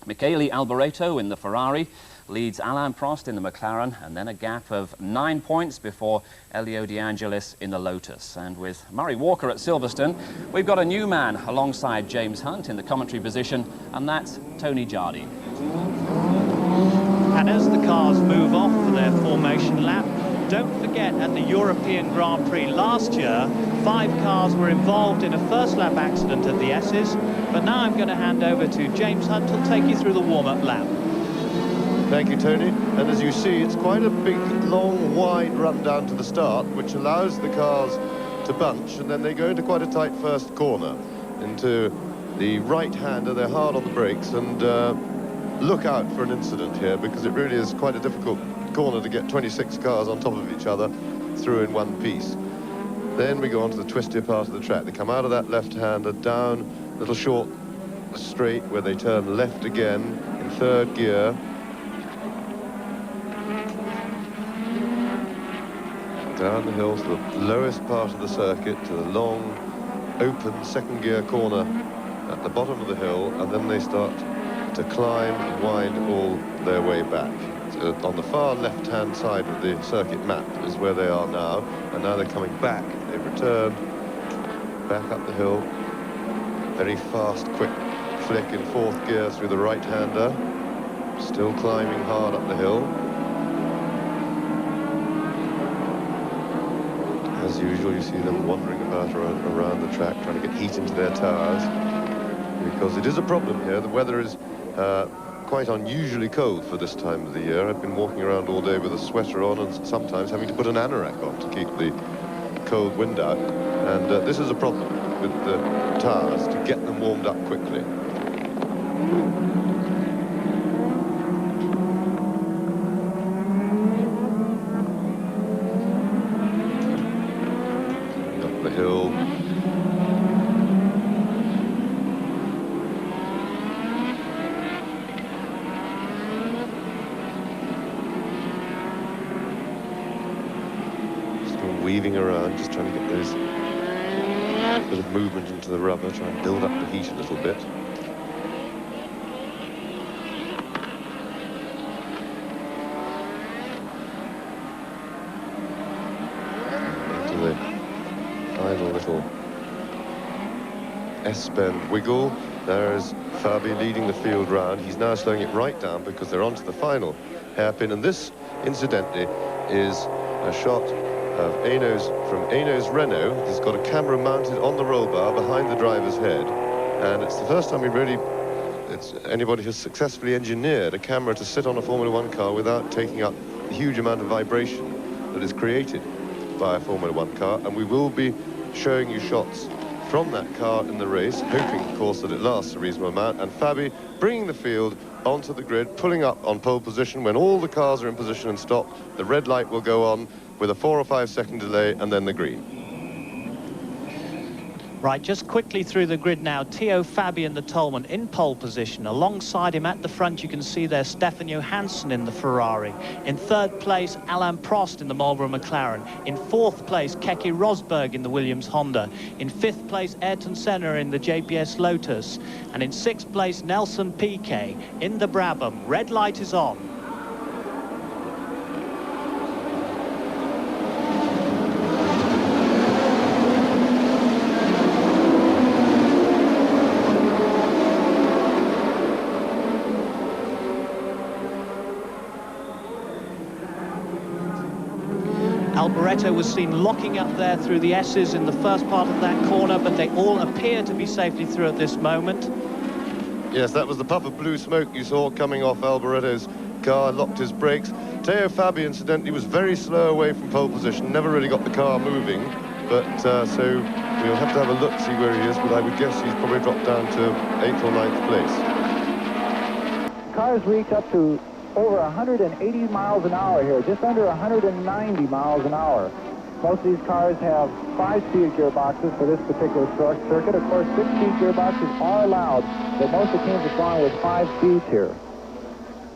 Michele Alboreto in the Ferrari leads Alain Prost in the McLaren, and then a gap of 9 points before Elio De Angelis in the Lotus. And with Murray Walker at Silverstone, we've got a new man alongside James Hunt in the commentary position, and that's Tony Jardi. And as the cars move off for their formation lap, don't forget at the European Grand Prix last year, 5 cars were involved in a first lap accident at the S's. But now I'm going to hand over to James Hunt, who'll take you through the warm-up lap. Thank you, Tony. And as you see, it's quite a big, long, wide run down to the start, which allows the cars to bunch, and then they go into quite a tight first corner into the right-hander. They're hard on the brakes, and look out for an incident here, because it really is quite a difficult corner to get 26 cars on top of each other through in one piece. Then we go on to the twistier part of the track. They come out of that left-hander, down a little short straight where they turn left again in third gear. Down the hill to the lowest part of the circuit, to the long, open second gear corner at the bottom of the hill, and then they start to climb and wind all their way back. So on the far left-hand side of the circuit map is where they are now, and now they're coming back. They've returned back up the hill. Very fast, quick flick in fourth gear through the right-hander. Still climbing hard up the hill. As usual, you see them wandering about around the track, trying to get heat into their tires, because it is a problem here. The weather is quite unusually cold for this time of the year. I've been walking around all day with a sweater on and sometimes having to put an anorak on to keep the cold wind out. And this is a problem with the tires, to get them warmed up quickly. Up the hill. Weaving around, just trying to get those bit of movement into the rubber, try and build up the heat a little bit. Into the final little S-bend wiggle. There's Fabi leading the field round. He's now slowing it right down because they're onto the final hairpin, and this, incidentally, is a shot of from Enos Renault. He's got a camera mounted on the roll bar behind the driver's head, and it's the first time anybody has successfully engineered a camera to sit on a Formula One car without taking up the huge amount of vibration that is created by a Formula One car. And we will be showing you shots from that car in the race, hoping, of course, that it lasts a reasonable amount. And Fabi bringing the field onto the grid, pulling up on pole position. When all the cars are in position and stop, the red light will go on with a 4 or 5 second delay, and then the green. Right, just quickly through the grid now, Theo Fabi in the Toleman in pole position. Alongside him at the front, you can see there Stefan Johansson in the Ferrari. In third place, Alain Prost in the Marlboro McLaren. In fourth place, Keke Rosberg in the Williams Honda. In fifth place, Ayrton Senna in the JPS Lotus. And in sixth place, Nelson Piquet in the Brabham. Red light is on. Alboreto was seen locking up there through the S's in the first part of that corner, but they all appear to be safely through at this moment. Yes, that was the puff of blue smoke you saw coming off Alboreto's car, locked his brakes. Theo Fabi, incidentally, was very slow away from pole position, never really got the car moving, but so we'll have to have a look, see where he is, but I would guess he's probably dropped down to 8th or 9th place. Cars reach up to over 180 miles an hour here, just under 190 miles an hour. Most of these cars have 5-speed gearboxes for this particular circuit. Of course, 6-speed gearboxes are allowed, but most of the teams have gone with 5 speeds here.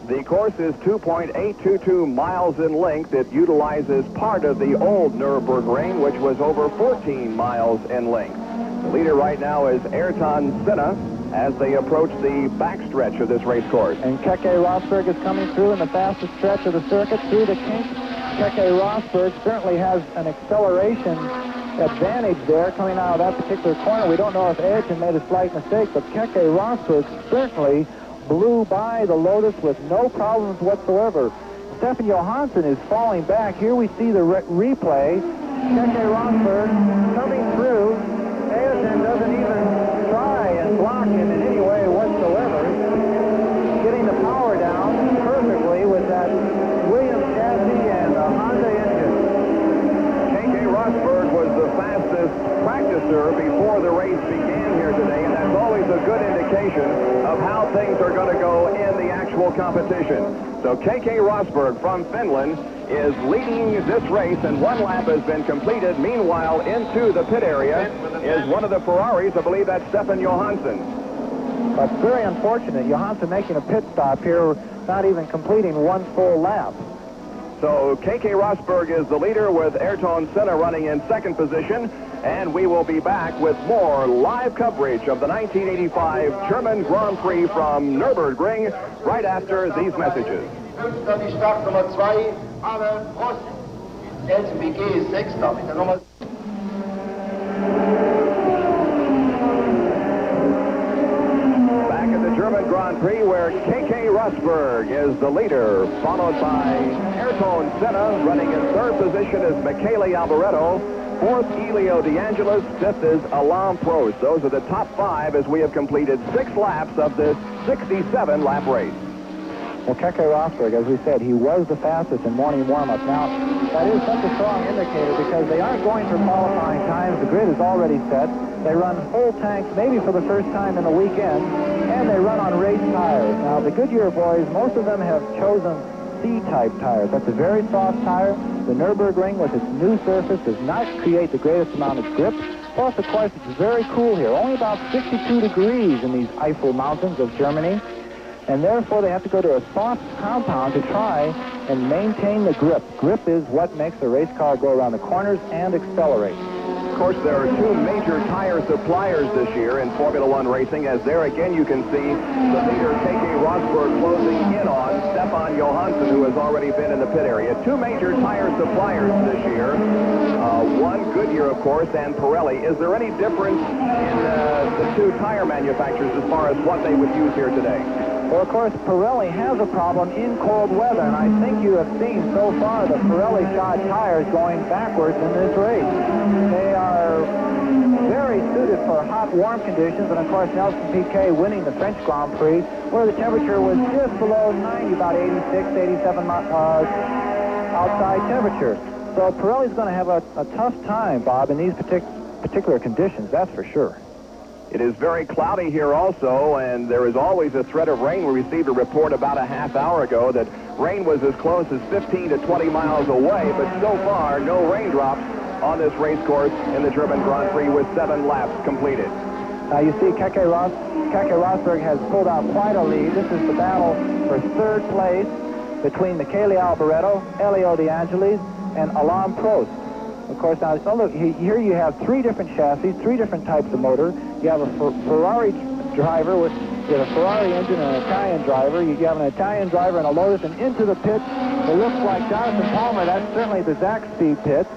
The course is 2.822 miles in length. It utilizes part of the old Nürburgring, which was over 14 miles in length. The leader right now is Ayrton Senna, as they approach the backstretch of this race course. And Keke Rosberg is coming through in the fastest stretch of the circuit through the kink. Keke Rosberg certainly has an acceleration advantage there coming out of that particular corner. We don't know if Ayrton made a slight mistake, but Keke Rosberg certainly blew by the Lotus with no problems whatsoever. Stefan Johansson is falling back. Here we see the replay. Keke Rosberg coming through. Ayrton doesn't even try and block him in any way whatsoever. Getting the power down perfectly with that Williams chassis and the Honda engine. Keke Rosberg was the fastest practicer before the race began here today, and that's always a good indication of how things are going to go in the actual competition. So Keke Rosberg from Finland is leading this race, and one lap has been completed. Meanwhile, into the pit area is one of the Ferraris. I believe that's Stefan Johansson. But very unfortunate. Johansson making a pit stop here, not even completing one full lap. So Keke Rosberg is the leader with Ayrton Senna running in second position, and we will be back with more live coverage of the 1985 German Grand Prix from Nürburgring right after these messages. Die Startnummer 2, Alain Prost. LCBG ist Sechster mit der Nummer... Back at the German Grand Prix where Keke Rosberg is the leader, followed by Ayrton Senna. Running in third position is Michele Alboreto. Fourth, Elio De Angelis. Fifth is Alain Prost. Those are the top five as we have completed 6 laps of this 67-lap race. Well, Keke Rosberg, as we said, he was the fastest in morning warm-up. Now, that is such a strong indicator because they aren't going for qualifying times. The grid is already set. They run full tanks, maybe for the first time in the weekend, and they run on race tires. Now, the Goodyear boys, most of them have chosen C-type tires. That's a very soft tire. The Nürburgring, with its new surface, does not create the greatest amount of grip. Plus, of course, it's very cool here. Only about 62 degrees in these Eifel Mountains of Germany. And therefore, they have to go to a soft compound to try and maintain the grip. Grip is what makes a race car go around the corners and accelerate. Of course, there are 2 major tire suppliers this year in Formula One racing, as there again you can see the leader, Keke Rosberg, closing in on Stefan Johansson, who has already been in the pit area. 2 major tire suppliers this year. One, Goodyear, of course, and Pirelli. Is there any difference in the 2 tire manufacturers as far as what they would use here today? Well, of course, Pirelli has a problem in cold weather, and I think you have seen so far the Pirelli shod tires going backwards in this race. They are very suited for hot, warm conditions, and of course, Nelson Piquet winning the French Grand Prix, where the temperature was just below 90, about 86, 87 outside temperature. So Pirelli's going to have a tough time, Bob, in these particular conditions, that's for sure. It is very cloudy here also, and there is always a threat of rain. We received a report about a half hour ago that rain was as close as 15 to 20 miles away, but so far, no raindrops on this race course in the German Grand Prix with 7 laps completed. Now you see Keke Rosberg has pulled out quite a lead. This is the battle for third place between Michele Alboreto, Elio De Angelis, and Alain Prost. Of course, now, so look, here you have 3 different chassis, 3 different types of motor. You have a Ferrari driver with a Ferrari engine and an Italian driver. You have an Italian driver and a Lotus, and into the pit, it looks like Jonathan Palmer. That's certainly the Zach Speed pit.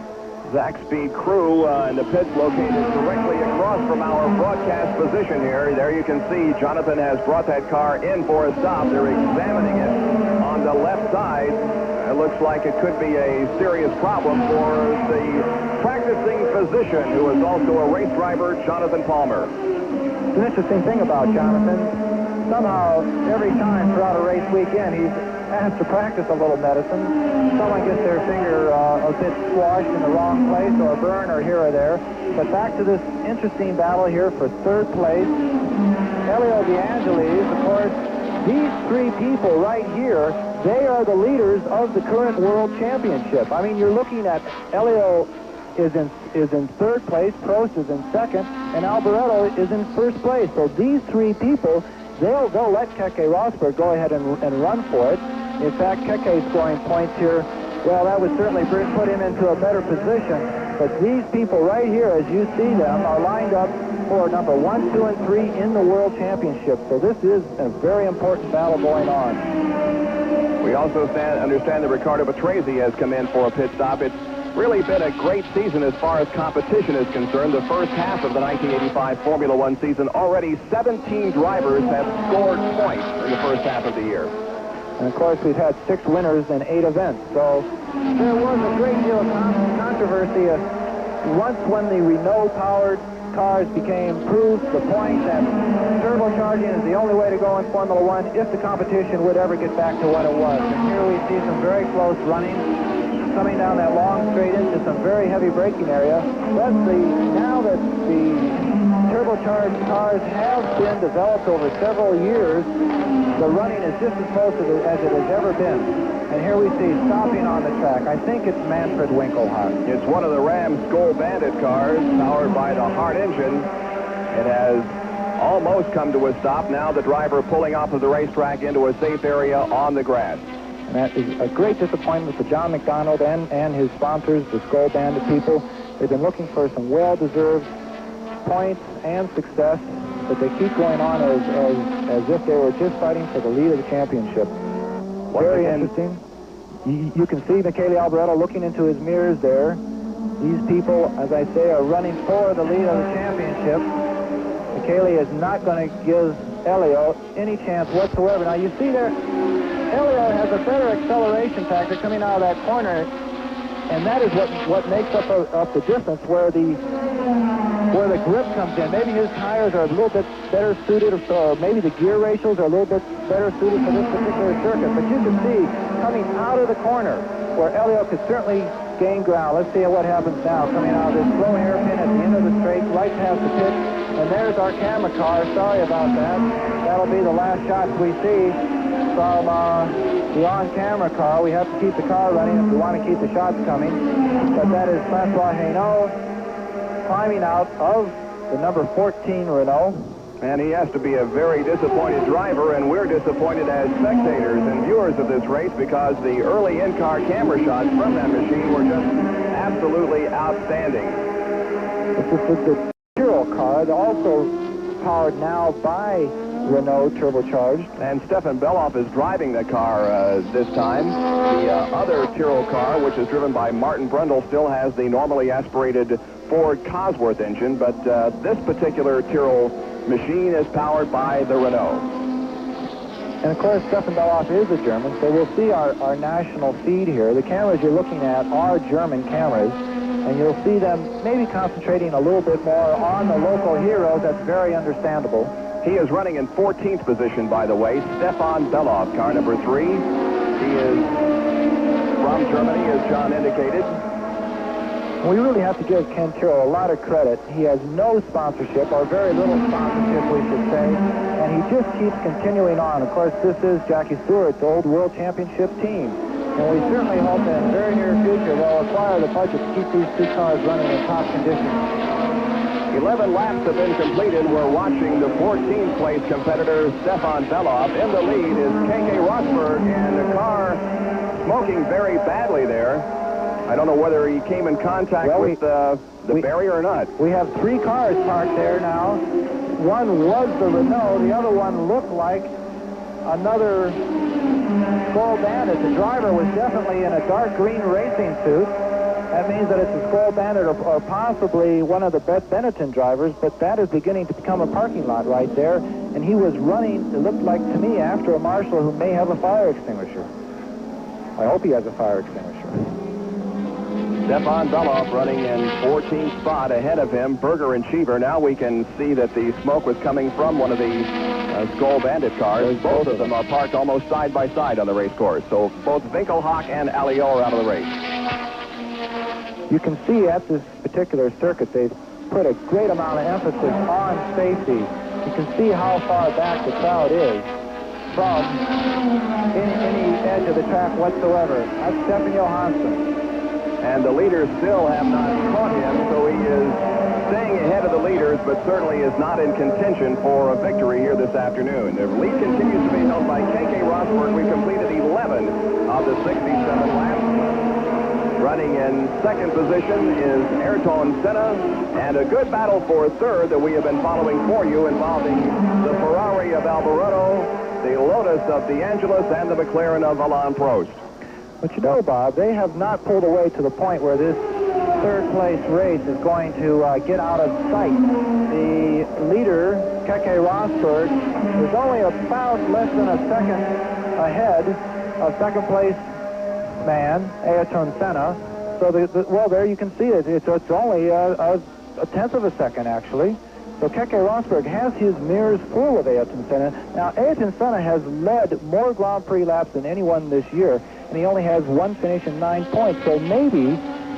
Zach Speed crew in the pits located directly across from our broadcast position here. There you can see Jonathan has brought that car in for a stop. They're examining it on the left side. It looks like it could be a serious problem for the practicing physician, who is also a race driver, Jonathan Palmer. It's an interesting thing about Jonathan. Somehow, every time throughout a race weekend, he's asked to practice a little medicine. Someone gets their finger a bit squashed in the wrong place, or a burn, or here or there. But back to this interesting battle here for third place. Elio De Angelis, of course, these 3 people right here, they are the leaders of the current World Championship. I mean, you're looking at Elio is in third place, Prost is in second, and Alboreto is in first place. So these 3 people, they'll let Keke Rosberg go ahead and run for it. In fact, Keke scoring points here, well, that would certainly put him into a better position. But these people right here, as you see them, are lined up for number 1, 2, and 3 in the World Championship. So this is a very important battle going on. We also understand that Ricardo Patrese has come in for a pit stop. It's really been a great season as far as competition is concerned. The first half of the 1985 Formula One season, already 17 drivers have scored points in the first half of the year. And of course, we've had 6 winners in 8 events. So there was a great deal of controversy once when the Renault-powered cars became proved the point that turbocharging is the only way to go in Formula One if the competition would ever get back to what it was. And here we see some very close running, coming down that long straight into some very heavy braking area. But now that the turbocharged cars have been developed over several years, the running is just as close as it has ever been. And here we see stopping on the track. I think it's Manfred Winkelhock. It's one of the Ram Skoal Bandit cars powered by the Hart engine. It has almost come to a stop. Now the driver pulling off of the racetrack into a safe area on the grass. And that is a great disappointment for John McDonald and his sponsors, the Skoal Bandit people. They've been looking for some well-deserved points and success, but they keep going on as if they were just fighting for the lead of the championship. Very interesting. You can see Michele Alboreto looking into his mirrors there. These people, as I say, are running for the lead of the championship. Michele is not going to give Elio any chance whatsoever. Now you see there, Elio has a better acceleration factor coming out of that corner, and that is what makes up the difference where the grip comes in. Maybe his tires are a little bit better suited, or maybe the gear ratios are a little bit better suited for this particular circuit. But you can see coming out of the corner where Elio could certainly gain ground. Let's see what happens now. Coming out of this slow hairpin at the end of the straight, right past the pit. And there's our camera car. Sorry about that. That'll be the last shots we see from the on-camera car. We have to keep the car running if we want to keep the shots coming. But that is Francois Hainaut climbing out of the number 14 Renault. And he has to be a very disappointed driver, and we're disappointed as spectators and viewers of this race because the early in-car camera shots from that machine were just absolutely outstanding. This is the Tyrrell car, also powered now by Renault turbocharged. And Stefan Beloff is driving the car this time. The other Tyrrell car, which is driven by Martin Brundle, still has the normally aspirated Ford Cosworth engine, but this particular Tyrrell machine is powered by the Renault. And of course, Stefan Beloff is a German, so we'll see our national feed here. The cameras you're looking at are German cameras, and you'll see them maybe concentrating a little bit more on the local heroes. That's very understandable. He is running in 14th position, by the way. Stefan Beloff, car number 3. He is from Germany, as John indicated. We really have to give Ken Tyrrell a lot of credit. He has no sponsorship, or very little sponsorship, we should say, and he just keeps continuing on. Of course, this is Jackie Stewart's old World Championship team, and we certainly hope that in the very near future they'll acquire the budget to keep these 2 cars running in top condition. 11 laps have been completed. We're watching the 14th place competitor, Stefan Beloff. In the lead is K.K. Rosberg, and the car smoking very badly there. I don't know whether he came in contact with the barrier or not. We have 3 cars parked there now. One was the Renault. The other one looked like another Skoal Bandit. The driver was definitely in a dark green racing suit. That means that it's a Skoal Bandit or possibly one of the Brett Benetton drivers, but that is beginning to become a parking lot right there. And he was running, it looked like to me, after a marshal who may have a fire extinguisher. I hope he has a fire extinguisher. Stefan Beloff running in 14th spot. Ahead of him, Berger and Cheever. Now we can see that the smoke was coming from one of the Skoal Bandit cars. Both of them are parked almost side by side on the race course. So both Winkelhock and Alliot are out of the race. You can see at this particular circuit they've put a great amount of emphasis on safety. You can see how far back the crowd is from any edge of the track whatsoever. That's Stefan Johansson. And the leaders still have not caught him, so he is staying ahead of the leaders, but certainly is not in contention for a victory here this afternoon. The lead continues to be held by K.K. Rosberg. We completed 11 of the 67 laps. Running in second position is Ayrton Senna, and a good battle for third that we have been following for you involving the Ferrari of Alboreto, the Lotus of DeAngelis, and the McLaren of Alain Prost. But you know, Bob, they have not pulled away to the point where this third-place race is going to get out of sight. The leader, Keke Rosberg, is only about less than a second ahead of second-place man, Ayrton Senna. So, well, there you can see it. It's only a tenth of a second, actually. So Keke Rosberg has his mirrors full of Ayrton Senna. Now, Ayrton Senna has led more Grand Prix laps than anyone this year, and he only has one finish and 9 points. So maybe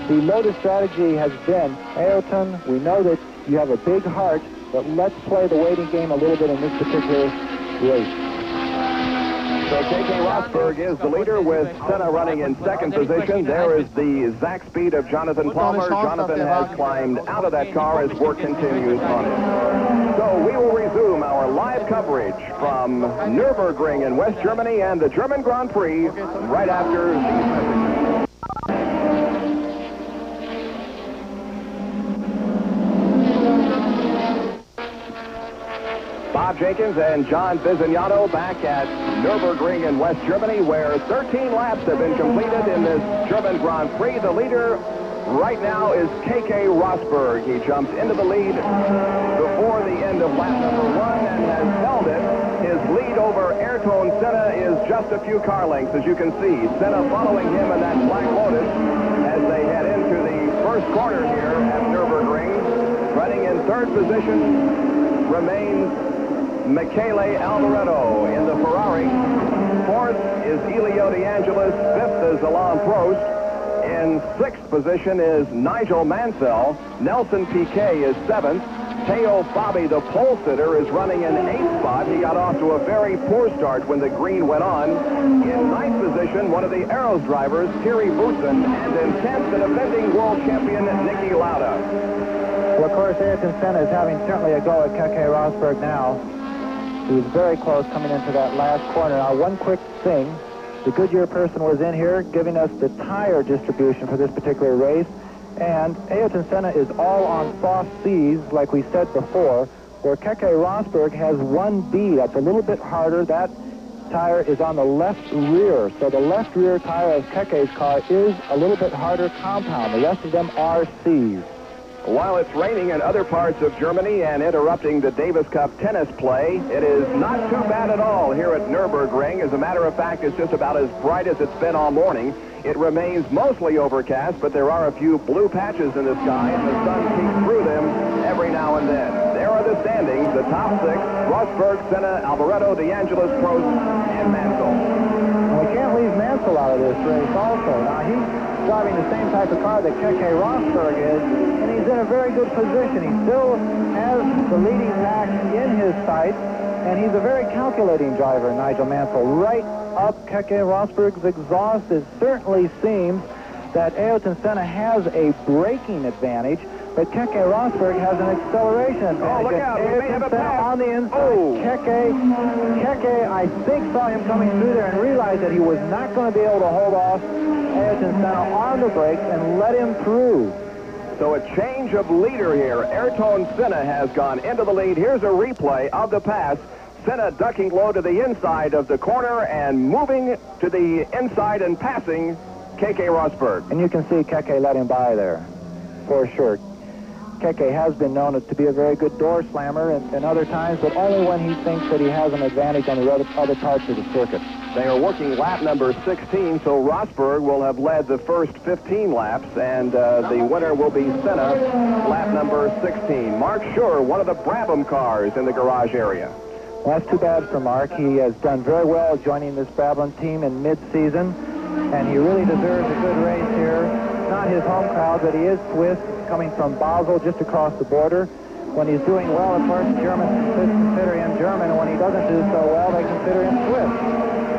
the Lotus strategy has been, Ayrton, we know that you have a big heart, but let's play the waiting game a little bit in this particular race. So Keke Rosberg is the leader with Senna running in second position. There is the Zach speed of Jonathan Palmer. Jonathan has climbed out of that car as work continues on it. So we will resume our live coverage from Nürburgring in West Germany and the German Grand Prix right after these messages. Bob Jenkins and John Bisognano back at Nürburgring in West Germany, where 13 laps have been completed in this German Grand Prix. The leader right now is Keke Rosberg. He jumps into the lead before the end of lap number 1 and has held it. His lead over Ayrton Senna is just a few car lengths, as you can see. Senna following him in that Black Lotus as they head into the first corner here at Nürburgring. Running in third position remains Michele Alboreto in the Ferrari. Fourth is Elio De Angelis. Fifth is Alain Prost. In sixth position is Nigel Mansell. Nelson Piquet is seventh. Teo Fabi, the pole sitter, is running in eighth spot. He got off to a very poor start when the green went on. In ninth position, one of the Arrows drivers, Thierry Boutsen, and in 10th, the defending world champion, Niki Lauda. Well, of course, Ayrton Senna is having certainly a go at Keke Rosberg now. He was very close coming into that last corner. Now, one quick thing. The Goodyear person was in here giving us the tire distribution for this particular race. And Ayrton Senna is all on soft C's, like we said before, where Keke Rosberg has 1B. That's a little bit harder. That tire is on the left rear. So the left rear tire of Keke's car is a little bit harder compound. The rest of them are C's. While it's raining in other parts of Germany and interrupting the Davis Cup tennis play, it is not too bad at all here at Nürburgring. As a matter of fact, it's just about as bright as it's been all morning. It remains mostly overcast, but there are a few blue patches in the sky, and the sun peeks through them every now and then. There are the standings, the top six: Rosberg, Senna, Alboreto, De Angelis, Prost, and Mansell. We can't leave Mansell out of this race also. Now, he's driving the same type of car that Keke Rosberg is, and he's in a very good position. He still has the leading pack in his sights, and he's a very calculating driver, Nigel Mansell. Right up Keke Rosberg's exhaust, it certainly seems that Ayrton Senna has a braking advantage, but Keke Rosberg has an acceleration advantage. Oh, look out. We may have a pass. On the inside. Oh. Keke, I think, saw him coming through there and realized that he was not going to be able to hold off Ayrton Senna on the brakes and let him through. So a change of leader here. Ayrton Senna has gone into the lead. Here's a replay of the pass. Senna ducking low to the inside of the corner and moving to the inside and passing Keke Rosberg. And you can see Keke let him by there, for sure. Keke has been known to be a very good door slammer in other times, but only when he thinks that he has an advantage on the other parts of the circuit. They are working lap number 16, so Rosberg will have led the first 15 laps, and the winner will be Senna, lap number 16. Mark Schur, one of the Brabham cars in the garage area. Well, that's too bad for Mark. He has done very well joining this Brabham team in mid-season, and he really deserves a good race here. Not his home crowd, but he is Swiss, coming from Basel, just across the border. When he's doing well, of course, Germans consider him German, and when he doesn't do so well, they consider him Swiss.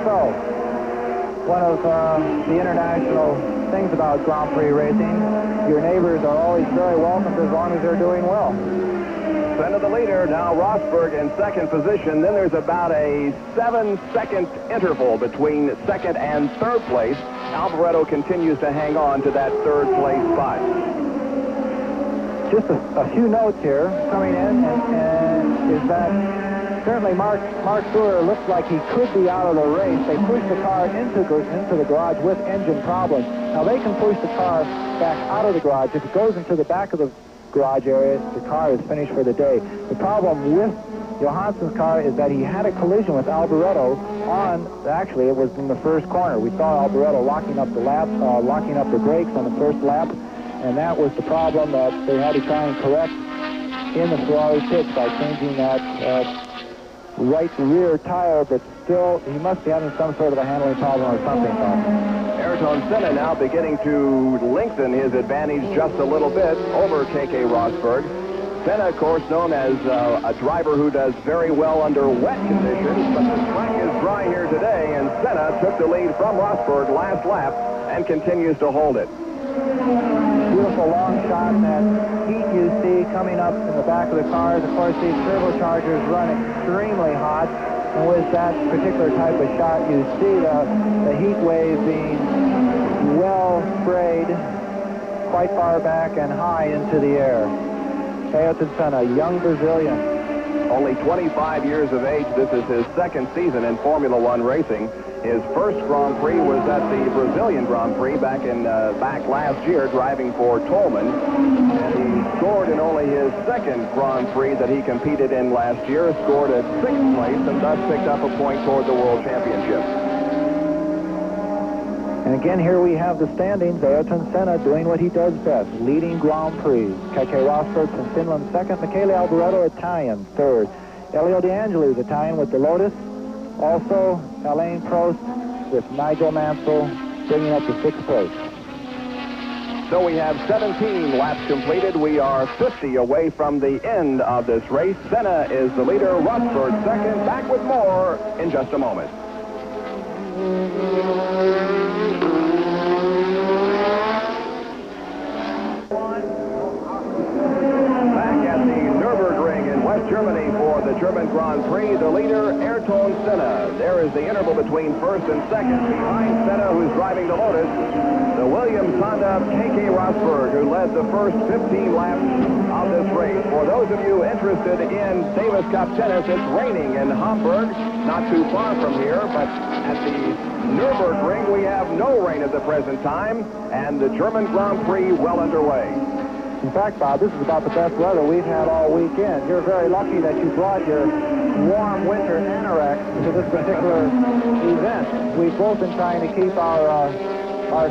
So, one of the international things about Grand Prix racing, your neighbors are always very welcome as long as they're doing well. So Senna the leader. Now Rosberg in second position. Then there's about a 7-second interval between second and third place. Alboreto continues to hang on to that third place spot. Just a few notes here coming in, and is that certainly Mark Suhr looks like he could be out of the race. They pushed the car into the garage with engine problems. Now they can push the car back out of the garage. If it goes into the back of the garage area, the car is finished for the day. The problem with Johansson's car is that he had a collision with Alboreto actually it was in the first corner. We saw Alboreto locking up the brakes on the first lap, and that was the problem that they had to try and correct in the Ferrari pits by changing that right rear tire, but still he must be having some sort of a handling problem or something. Ayrton Senna now beginning to lengthen his advantage just a little bit over Keke Rosberg. Senna, of course, known as a driver who does very well under wet conditions, but the track is dry here today, and Senna took the lead from Rosberg last lap and continues to hold it. Beautiful long shot, and that heat you see coming up in the back of the cars. Of course, these turbochargers run extremely hot, and with that particular type of shot, you see the heat wave being well sprayed quite far back and high into the air. Ayrton Senna, young Brazilian. Only 25 years of age. This is his second season in Formula One racing. His first Grand Prix was at the Brazilian Grand Prix back last year, driving for Tolman. And he scored in only his second Grand Prix that he competed in last year, scored at 6th place, and thus picked up a point toward the World Championship. And again, here we have the standings. Ayrton Senna doing what he does best, leading Grand Prix. Keke Rosberg from Finland second. Michele Alboreto, Italian, third. Elio De Angelis, Italian with the Lotus. Also, Alain Prost with Nigel Mansell bringing up to 6th place. So we have 17 laps completed. We are 50 away from the end of this race. Senna is the leader. Rosberg second. Back with more in just a moment. Back at the Nürburgring in West Germany for the German Grand Prix, the leader, Ayrton Senna. There is the interval between first and second. Behind Senna, who's driving the Lotus, the Williams Honda Keke Rosberg, who led the first 15 laps of this race. For those of you interested in Davis Cup tennis, it's raining in Hamburg, not too far from here, but at the Nürburgring, we have no rain at the present time, and the German Grand Prix well underway. In fact, Bob, this is about the best weather we've had all weekend. You're very lucky that you brought your warm winter anorak to this particular event. We've both been trying to keep our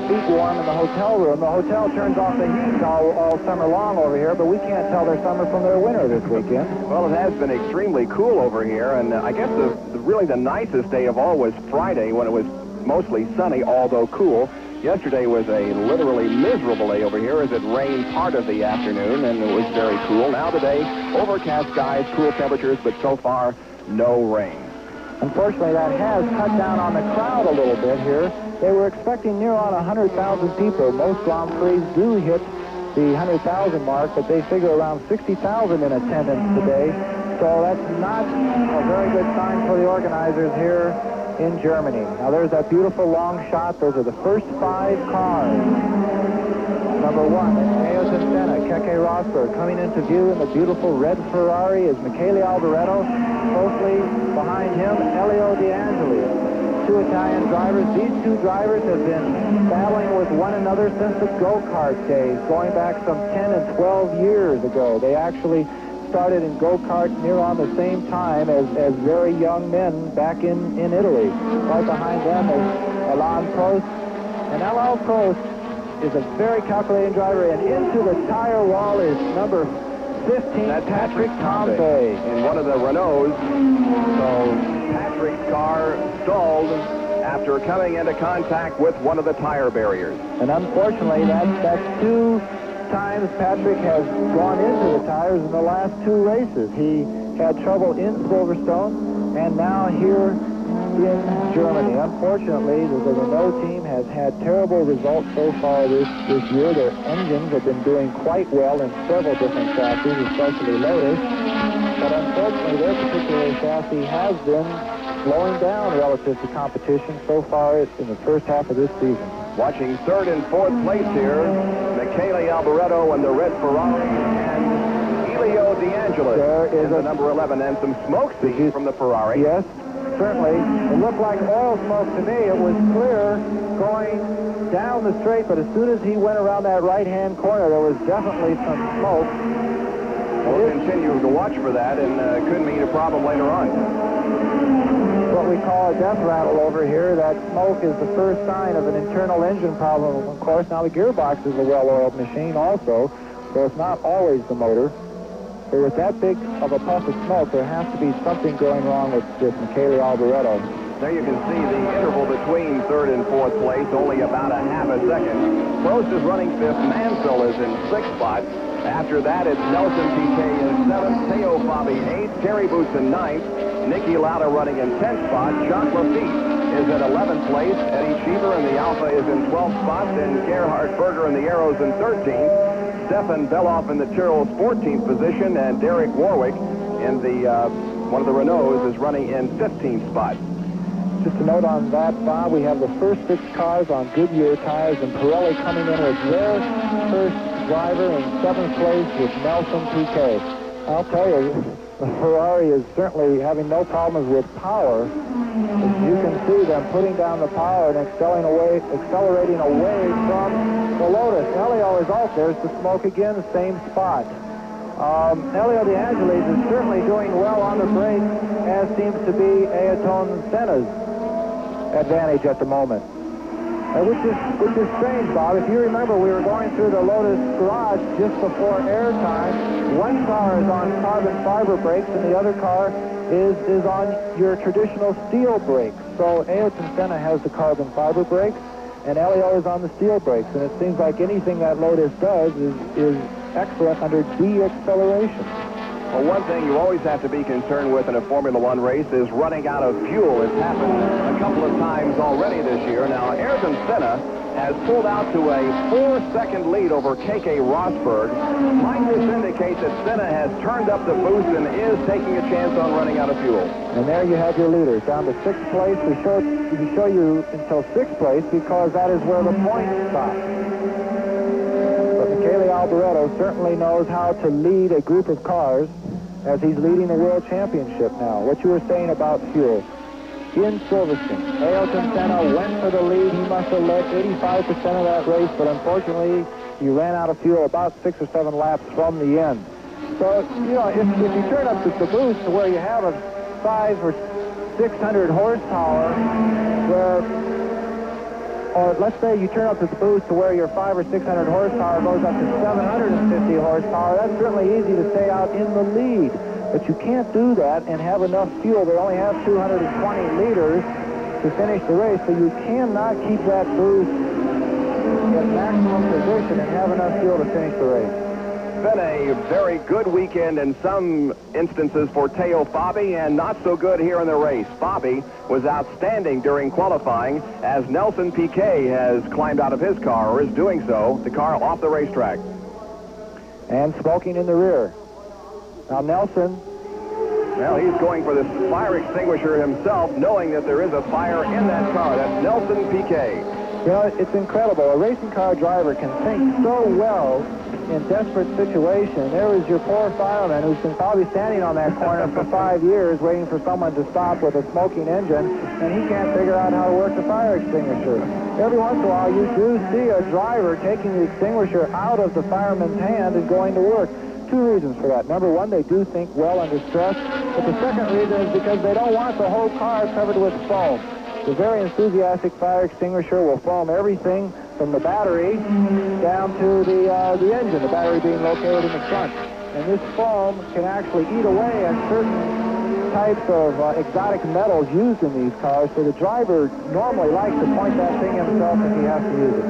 feet warm in the hotel room. The hotel turns off the heat all summer long over here, but we can't tell their summer from their winter this weekend. Well, it has been extremely cool over here, and I guess really the nicest day of all was Friday when it was mostly sunny, although cool. Yesterday was a literally miserable day over here as it rained part of the afternoon, and it was very cool. Now today, overcast skies, cool temperatures, but so far, no rain. Unfortunately, that has cut down on the crowd a little bit here. They were expecting near on 100,000 people. Most Grand Prix do hit the 100,000 mark, but they figure around 60,000 in attendance today. So that's not a very good sign for the organizers here in Germany. Now there's that beautiful long shot. Those are the first 5 cars. Number 1, Ayrton Senna, Keke Rosberg. Coming into view in the beautiful red Ferrari is Michele Alboreto. Closely behind him, Elio De Angelis. 2 Italian drivers. These 2 drivers have been battling with one another since the go-kart days, going back some 10 and 12 years ago. They actually started in go-kart near on the same time as very young men back in Italy. Right behind them is Alain Prost. And Alain Prost is a very calculating driver, and into the tire wall is number 15, that's Patrick Tambay. In one of the Renaults. So Patrick's car stalled after coming into contact with one of the tire barriers. And unfortunately, that's 2 times Patrick has gone into the tires in the last 2 races. He had trouble in Silverstone and now here in Germany. Unfortunately, the Renault team has had terrible results so far this year. Their engines have been doing quite well in several different chassis, especially Lotus. but unfortunately their particular chassis has been slowing down relative to competition so far in the first half of this season. Watching third and fourth place here, Michele Alboreto and the red Ferrari, and Elio De Angelis There is in the number 11, and some smoke seen from the Ferrari. Yes, certainly. It looked like oil smoke to me. It was clear going down the straight, but as soon as he went around that right-hand corner, there was definitely some smoke. We'll continue to watch for that, and could mean a problem later on. What we call a death rattle over here. That smoke is the first sign of an internal engine problem. Of course, now the gearbox is a well-oiled machine also, so it's not always the motor. But with that big of a puff of smoke, there has to be something going wrong with Michele Alboreto. There you can see the interval between third and fourth place, only about a half a second. Prost is running fifth. Mansell is in sixth spot. After that, it's Nelson Piquet in seventh, Teo Fabi eighth, Terry Boots in ninth, Niki Lauda running in 10th spot. Jacques Lafitte is at 11th place. Eddie Cheever in the Alfa is in 12th spot, and Gerhard Berger in the Arrows in 13th. Stefan Beloff in the Tyrrell's 14th position, and Derek Warwick in the one of the Renaults is running in 15th spot. Just a note on that, Bob, we have the first 6 cars on Goodyear tires, and Pirelli coming in with their first driver in 7th place with Nelson Piquet. I'll tell you, the Ferrari is certainly having no problems with power. As you can see them putting down the power and accelerating away from the Lotus. Elio is off. There's the smoke again, the same spot. Elio De Angelis is certainly doing well on the brake, as seems to be Ayrton Senna's advantage at the moment. Which is strange, Bob. If you remember, we were going through the Lotus garage just before airtime. One car is on carbon fiber brakes, and the other car is on your traditional steel brakes. So Ayrton Senna has the carbon fiber brakes, and Elio is on the steel brakes. And it seems like anything that Lotus does is excellent under de-acceleration. Well, one thing you always have to be concerned with in a Formula One race is running out of fuel. It's happened a couple of times already this year. Now, Ayrton Senna has pulled out to a 4-second lead over Keke Rosberg. Might this indicate that Senna has turned up the boost and is taking a chance on running out of fuel? And there you have your leaders down to 6th place. We show you until 6th place because that is where the points stop. But Michele Alboreto certainly knows how to lead a group of cars as he's leading the World Championship now. What you were saying about fuel. In Silverstone, Ayrton Senna went for the lead. He must have led 85% of that race, but unfortunately, he ran out of fuel about 6 or 7 laps from the end. So, you know, if you turn up the boost to where you have a 500 or 600 horsepower, or let's say you turn up the boost to where your 500 or 600 horsepower goes up to 750 horsepower, that's certainly easy to stay out in the lead. But you can't do that and have enough fuel. They only have 220 liters to finish the race, so you cannot keep that boost at maximum position and have enough fuel to finish the race. Been a very good weekend in some instances for Teo Fabi, and not so good here in the race. Fabi was outstanding during qualifying as Nelson Piquet has climbed out of his car, or is doing so, the car off the racetrack. And smoking in the rear. Now Nelson. Well, he's going for this fire extinguisher himself, knowing that there is a fire in that car. That's Nelson Piquet. You know, it's incredible. A racing car driver can think so well in desperate situation. There is your poor fireman who's been probably standing on that corner for 5 years waiting for someone to stop with a smoking engine, and he can't figure out how to work the fire extinguisher. Every once in a while, you do see a driver taking the extinguisher out of the fireman's hand and going to work. 2 reasons for that. Number one, they do think well under stress, but the second reason is because they don't want the whole car covered with foam. The very enthusiastic fire extinguisher will foam everything from the battery down to the engine, the battery being located in the front. And this foam can actually eat away at certain types of exotic metals used in these cars, so the driver normally likes to point that thing himself if he has to use it.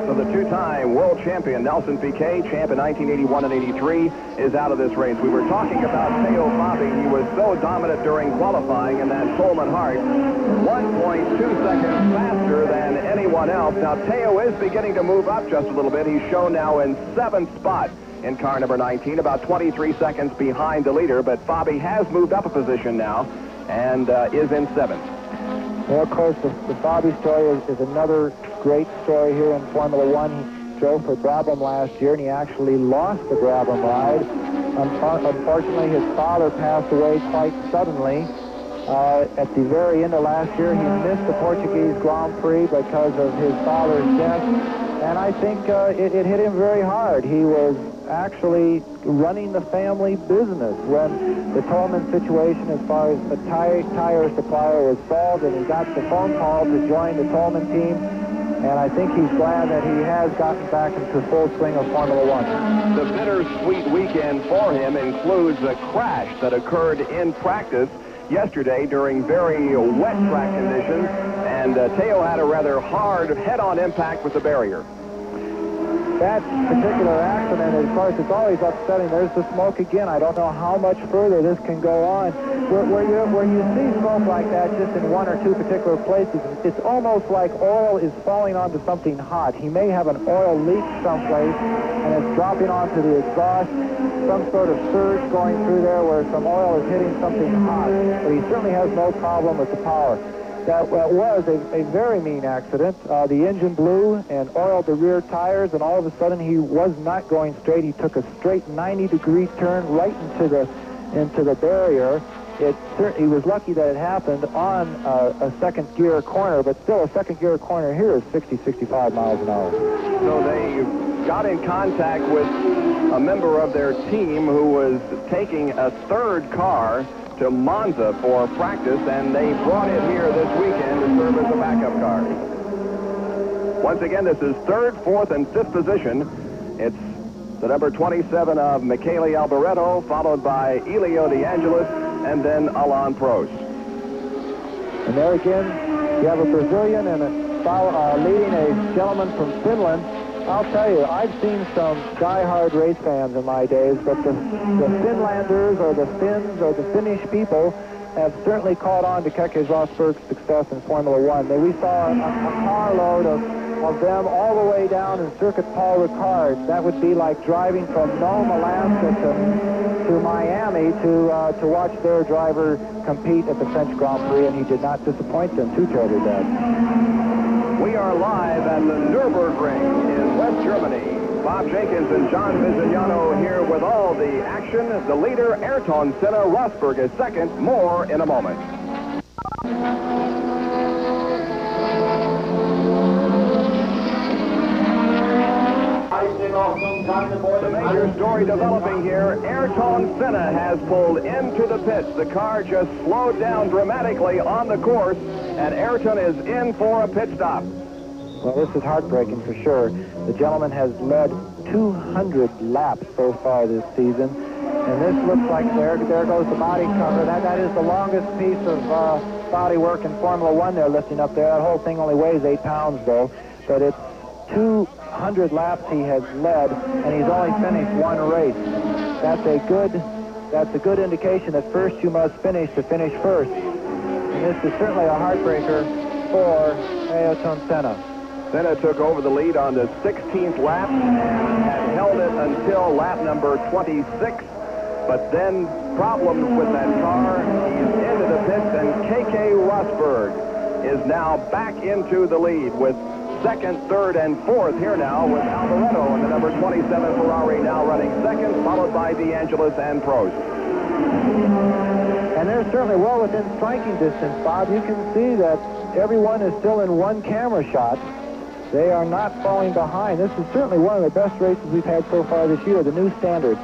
So the 2-time world champion Nelson Piquet, champ in 1981 and 83, is out of this race. We were talking about Teo Fabi. He was so dominant during qualifying in that Coleman Hart, 1.2 seconds faster than anyone else. Now Teo is beginning to move up just a little bit. He's shown now in 7th spot in car number 19, about 23 seconds behind the leader, but Fabi has moved up a position now and is in 7th. Well, of course, the Fabi story is another great story here in Formula One. He drove for Brabham last year, and he actually lost the Brabham ride. Unfortunately, his father passed away quite suddenly. At the very end of last year, he missed the Portuguese Grand Prix because of his father's death, and I think it hit him very hard. He was actually running the family business when the Toleman situation as far as the tire supplier was solved, and he got the phone call to join the Toleman team, and I think he's glad that he has gotten back into full swing of Formula One. The bittersweet weekend for him includes a crash that occurred in practice yesterday during very wet track conditions, and Teo had a rather hard head-on impact with the barrier. That particular accident, of course, it's always upsetting. There's the smoke again. I don't know how much further this can go on. Where you see smoke like that just in one or two particular places, it's almost like oil is falling onto something hot. He may have an oil leak someplace, and it's dropping onto the exhaust. Some sort of surge going through there where some oil is hitting something hot. But he certainly has no problem with the power. That was a very mean accident. The engine blew and oiled the rear tires, and all of a sudden he was not going straight. He took a straight 90-degree turn right into the barrier. He was lucky that it happened on a second gear corner, but still a second gear corner here is 60, 65 miles an hour. So they got in contact with a member of their team who was taking a third car to Monza for practice, and they brought it here this weekend to serve as a backup car. Once again, this is 3rd, 4th, and 5th position. It's the number 27 of Michele Alboreto, followed by Elio De Angelis, and then Alain Prost. And there again, you have a Brazilian and leading a gentleman from Finland. I'll tell you, I've seen some die-hard race fans in my days, but the Finlanders or the Finns or the Finnish people have certainly caught on to Keke Rosberg's success in Formula One. We saw a carload of them all the way down in Circuit Paul Ricard. That would be like driving from Nome, Alaska to Miami to watch their driver compete at the French Grand Prix, and he did not disappoint them too terribly bad. We are live at the Nürburgring in West Germany. Bob Jenkins and John Visignano here with all the action. The leader, Ayrton Senna. Rosberg is second. More in a moment. The major story developing here, Ayrton Senna has pulled into the pits. The car just slowed down dramatically on the course, and Ayrton is in for a pit stop. Well, this is heartbreaking for sure. The gentleman has led 200 laps so far this season, and this looks like there goes the body cover. That is the longest piece of body work in Formula One they're lifting up there. That whole thing only weighs 8 pounds, though, but it's 200 laps he has led, and he's only finished one race. That's a good indication that first you must finish to finish first. And this is certainly a heartbreaker for Ayrton Senna. Senna took over the lead on the 16th lap and had held it until lap number 26, but then problems with that car. He's into the pits, and Keke Rosberg is now back into the lead with 2nd, 3rd, and 4th here now with Alboreto and the number 27 Ferrari now running 2nd, followed by De Angelis and Prost. And they're certainly well within striking distance, Bob. You can see that everyone is still in one camera shot. They are not falling behind. This is certainly one of the best races we've had so far this year, the new standard.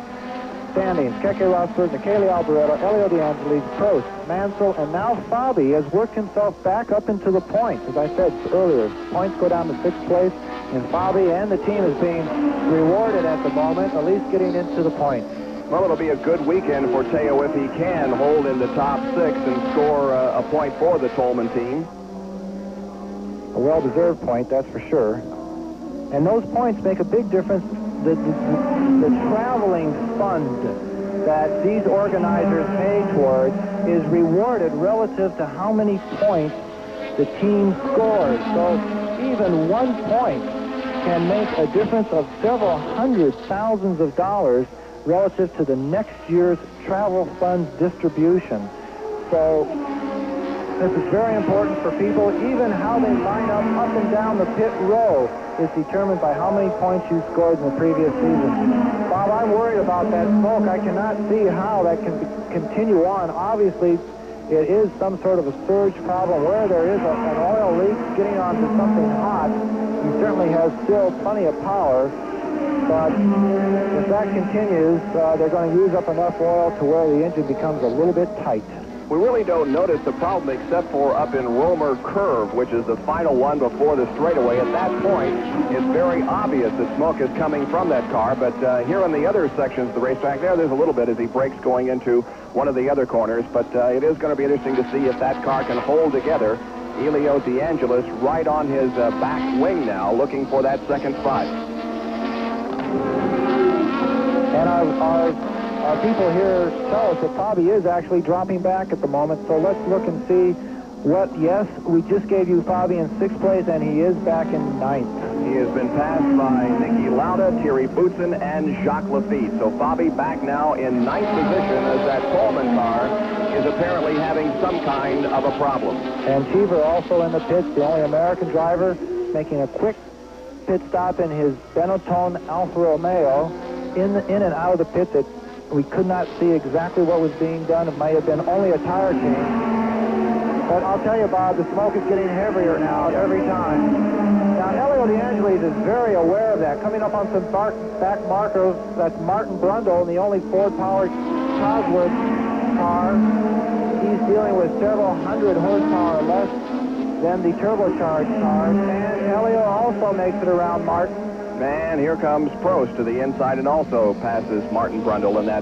Standings, Keke Rosberg, Michele Alboreto, Elio De Angelis, Prost, Mansell, and now Fabi has worked himself back up into the points. As I said earlier, points go down to 6th place, and Fabi and the team is being rewarded at the moment, at least getting into the points. Well, it'll be a good weekend for Teo if he can hold in the top 6 and score a point for the Toleman team. A well-deserved point, that's for sure. And those points make a big difference. The traveling fund that these organizers pay towards is rewarded relative to how many points the team scores. So even 1 point can make a difference of several hundred thousands of dollars relative to the next year's travel funds distribution. So this is very important for people. Even how they line up and down the pit row is determined by how many points you scored in the previous season. Bob, I'm worried about that smoke. I cannot see how that can continue on. Obviously, it is some sort of a surge problem where there is an oil leak getting onto something hot. He certainly has still plenty of power, but if that continues, they're going to use up enough oil to where the engine becomes a little bit tight. We really don't notice the problem except for up in Romer Curve, which is the final one before the straightaway. At that point, it's very obvious that smoke is coming from that car, but here on the other sections of the racetrack, there's a little bit as he brakes going into one of the other corners, but it is going to be interesting to see if that car can hold together. Elio De Angelis right on his back wing now, looking for that second spot. And our people here tell us that Fabi is actually dropping back at the moment, so let's look and see what, yes, we just gave you Fabi in 6th place, and he is back in 9th. He has been passed by Nicky Lauda, Thierry Boutsen, and Jacques Lafitte. So Fabi back now in 9th position as that Coleman car is apparently having some kind of a problem. And Cheever also in the pits, the only American driver, making a quick pit stop in his Benetton Alfa Romeo in and out of the pit that we could not see exactly what was being done. It may have been only a tire change. But I'll tell you, Bob, the smoke is getting heavier now every time. Now, Elio De Angelis is very aware of that. Coming up on some back markers, that's Martin Brundle, the only Ford-powered Cosworth car. He's dealing with several hundred horsepower less than the turbocharged cars. And Elio also makes it around Martin. Man, here comes Prost to the inside and also passes Martin Brundle in that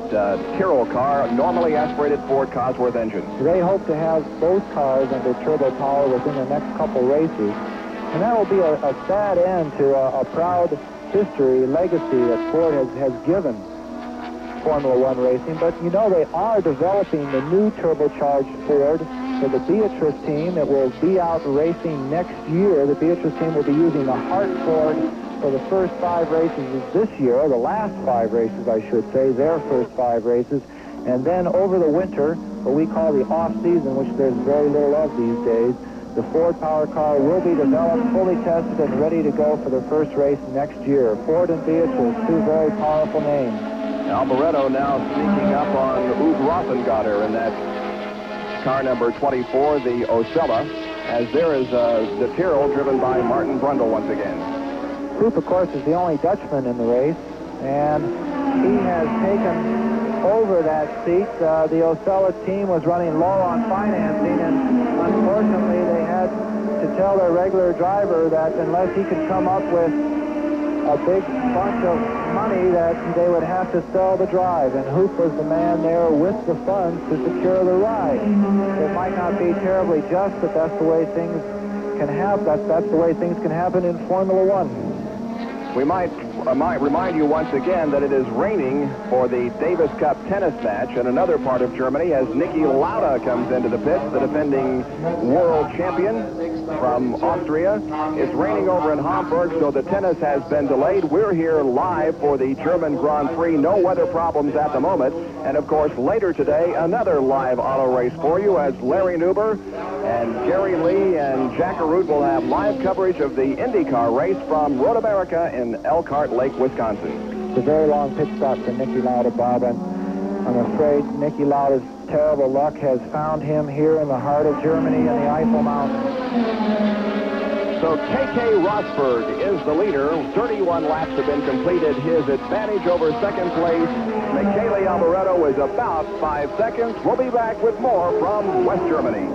Tyrrell car, a normally aspirated Ford Cosworth engine. They hope to have both cars under turbo power within the next couple races. And that will be a sad end to a proud history, legacy that Ford has given Formula One racing. But, you know, they are developing the new turbocharged Ford for the Beatrice team. It will be out racing next year. The Beatrice team will be using the Hart Ford for the first 5 races this year, or the last 5 races, I should say, their first 5 races. And then over the winter, what we call the off-season, which there's very little of these days, the Ford Power car will be developed, fully tested, and ready to go for the first race next year. Ford and Beatrice, 2 very powerful names. Alboreto now sneaking up on Huub Rothengatter in that car number 24, the Osella, as there is the Tyrrell driven by Martin Brundle once again. Huub, of course, is the only Dutchman in the race, and he has taken over that seat. The Osella team was running low on financing, and unfortunately they had to tell their regular driver that unless he could come up with a big bunch of money that they would have to sell the drive, and Huub was the man there with the funds to secure the ride. It might not be terribly just, but that's the way things can happen. That's the way things can happen in Formula One. We might remind you once again that it is raining for the Davis Cup tennis match in another part of Germany as Nicky Lauda comes into the pits, the defending world champion from Austria. It's raining over in Hamburg, so the tennis has been delayed. We're here live for the German Grand Prix. No weather problems at the moment. And, of course, later today, another live auto race for you as Larry Nuber and Gary Lee and Jack Arute will have live coverage of the IndyCar race from Road America in Elkhart Lake, Wisconsin. It's a very long pit stop for Nicky Lauda, Bob, and I'm afraid Nicky Lauda's terrible luck has found him here in the heart of Germany in the Eifel Mountains. So K.K. Rosberg is the leader. 31 laps have been completed. His advantage over second place. Michele Alboreto is about 5 seconds. We'll be back with more from West Germany.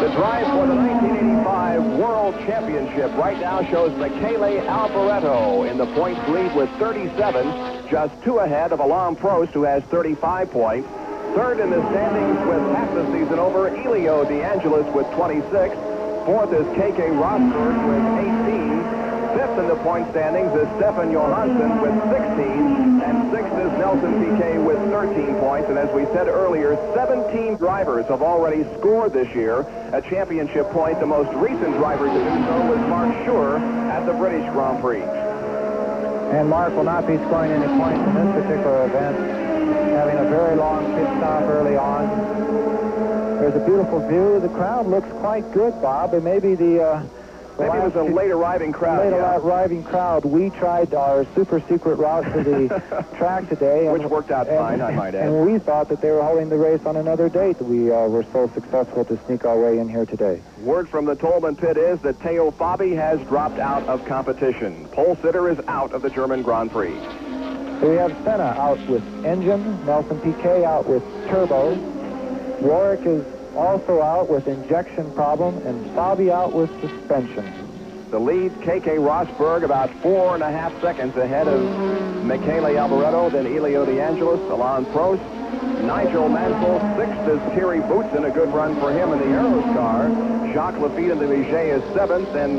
The drive for the 1985 World Championship right now shows Michele Alboreto in the points lead with 37, just 2 ahead of Alain Prost, who has 35 points. Third in the standings with half the season over, Elio De Angelis with 26. Fourth is K.K. Rosberg with 18. Fifth in the point standings is Stefan Johansson with 16, and sixth is Nelson Piquet with 13 points. And as we said earlier, 17 drivers have already scored this year a championship point. The most recent driver to do so was Mark Schur at the British Grand Prix. And Mark will not be scoring any points in this particular event, having a very long pit stop early on. There's a beautiful view. The crowd looks quite good, Bob, and maybe maybe it was a late arriving crowd. Arriving crowd. We tried our super secret route to the track today, which worked out fine, I might add. And we thought that they were holding the race on another date. We were so successful to sneak our way in here today. Word from the Tolman pit is that Teo Fabi has dropped out of competition. Pole sitter is out of the German Grand Prix. So we have Senna out with engine, Nelson Piquet out with turbo, Warwick is also out with injection problem, and Fabi out with suspension. The lead, K.K. Rosberg, about 4.5 seconds ahead of Michele Alboreto, then Elio De Angelis, Alain Prost, Nigel Mansell. Sixth is Thierry Boutsen, a good run for him in the Arrows car. Jacques Lafitte in the Vigier is seventh, and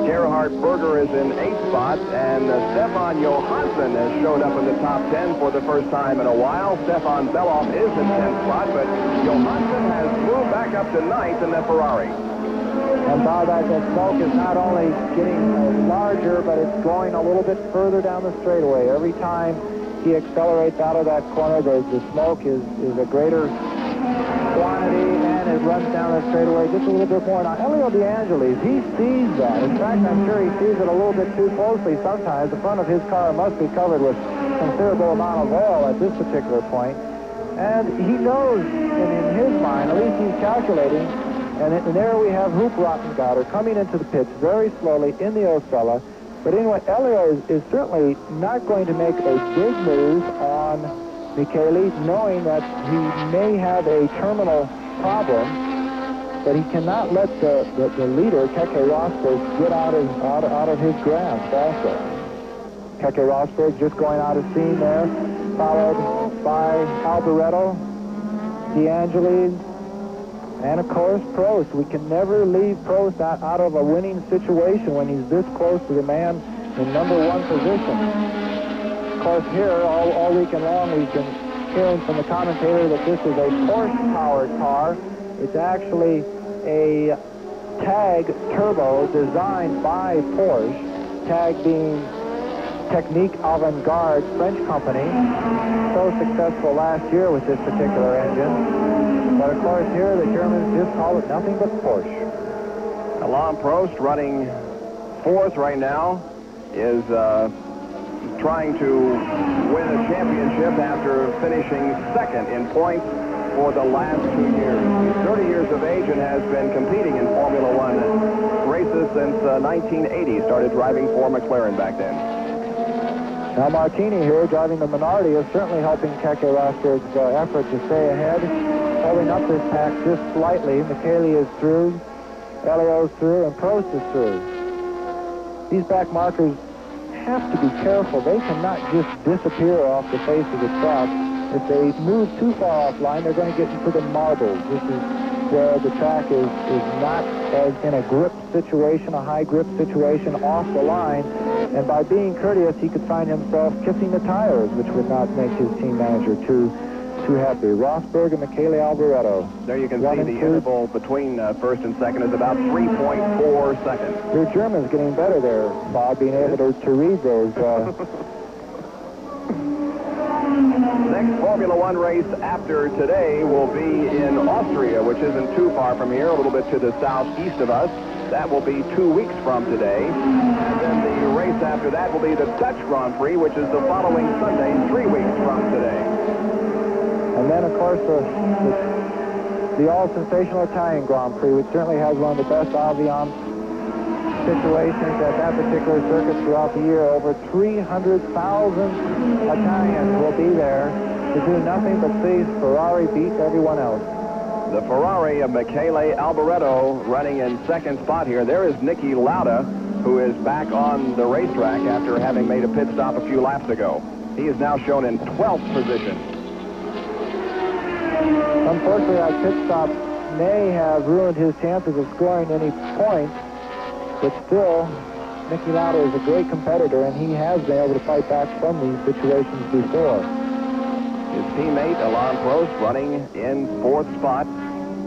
Gerhard Berger is in eighth spot, and Stefan Johansson has showed up in the top 10 for the first time in a while. Stefan Beloff is in 10th spot, but Johansson has moved back up to ninth in the Ferrari. And Bob, that smoke is not only getting larger, but it's going a little bit further down the straightaway. Every time he accelerates out of that corner, the smoke is a greater quantity, and it runs down the straightaway just a little bit more. Now, Elio De Angelis, he sees that. In fact, I'm sure he sees it a little bit too closely sometimes. The front of his car must be covered with considerable amount of oil at this particular point. And he knows, in his mind, at least he's calculating, and there we have Hoop Rottengatter coming into the pits very slowly in the Osella. But anyway, Elio is certainly not going to make a big move on Michele, knowing that he may have a terminal problem, but he cannot let the leader, Keke Rosberg, get out of his grasp also. Keke Rosberg just going out of steam there, followed by Alboreto, De Angelis, and of course Prost. We can never leave Prost out of a winning situation when he's this close to the man in number one position. Of course, here all weekend long we've been hearing from the commentator that this is a Porsche-powered car. It's actually a TAG turbo designed by Porsche, TAG being Technique Avant-Garde French company. So successful last year with this particular engine. But of course here the Germans just call it nothing but Porsche. Alain Prost, running fourth right now, is trying to win a championship after finishing second in points for the last 2 years. He's 30 years of age and has been competing in Formula One races since 1980. Started driving for McLaren back then. Now Martini here, driving the Minardi, is certainly helping Keke Rosberg's effort to stay ahead, holding up this pack just slightly. Michele is through, Elio's through, and Prost is through. These back markers have to be careful. They cannot just disappear off the face of the track. If they move too far offline, they're going to get into the marbles. This is where the track is not as in a grip situation, a high grip situation off the line. And by being courteous, he could find himself kissing the tires, which would not make his team manager too happy. Rosberg and Michele Alboreto. There you can see the interval between first and second is about 3.4 seconds. Your German's getting better there, Bob, being able to read those. Next Formula One race after today will be in Austria, which isn't too far from here, a little bit to the southeast of us. That will be 2 weeks from today. And then the race after that will be the Dutch Grand Prix, which is the following Sunday, 3 weeks from today. And then, of course, the all-sensational Italian Grand Prix, which certainly has one of the best ambiance situations at that particular circuit throughout the year. Over 300,000 Italians will be there to do nothing but see Ferrari beat everyone else. The Ferrari of Michele Alboreto running in second spot here. There is Niki Lauda, who is back on the racetrack after having made a pit stop a few laps ago. He is now shown in 12th position. Unfortunately, that pit stop may have ruined his chances of scoring any points, but still, Niki Lauda is a great competitor, and he has been able to fight back from these situations before. His teammate, Alain Prost, running in 4th spot,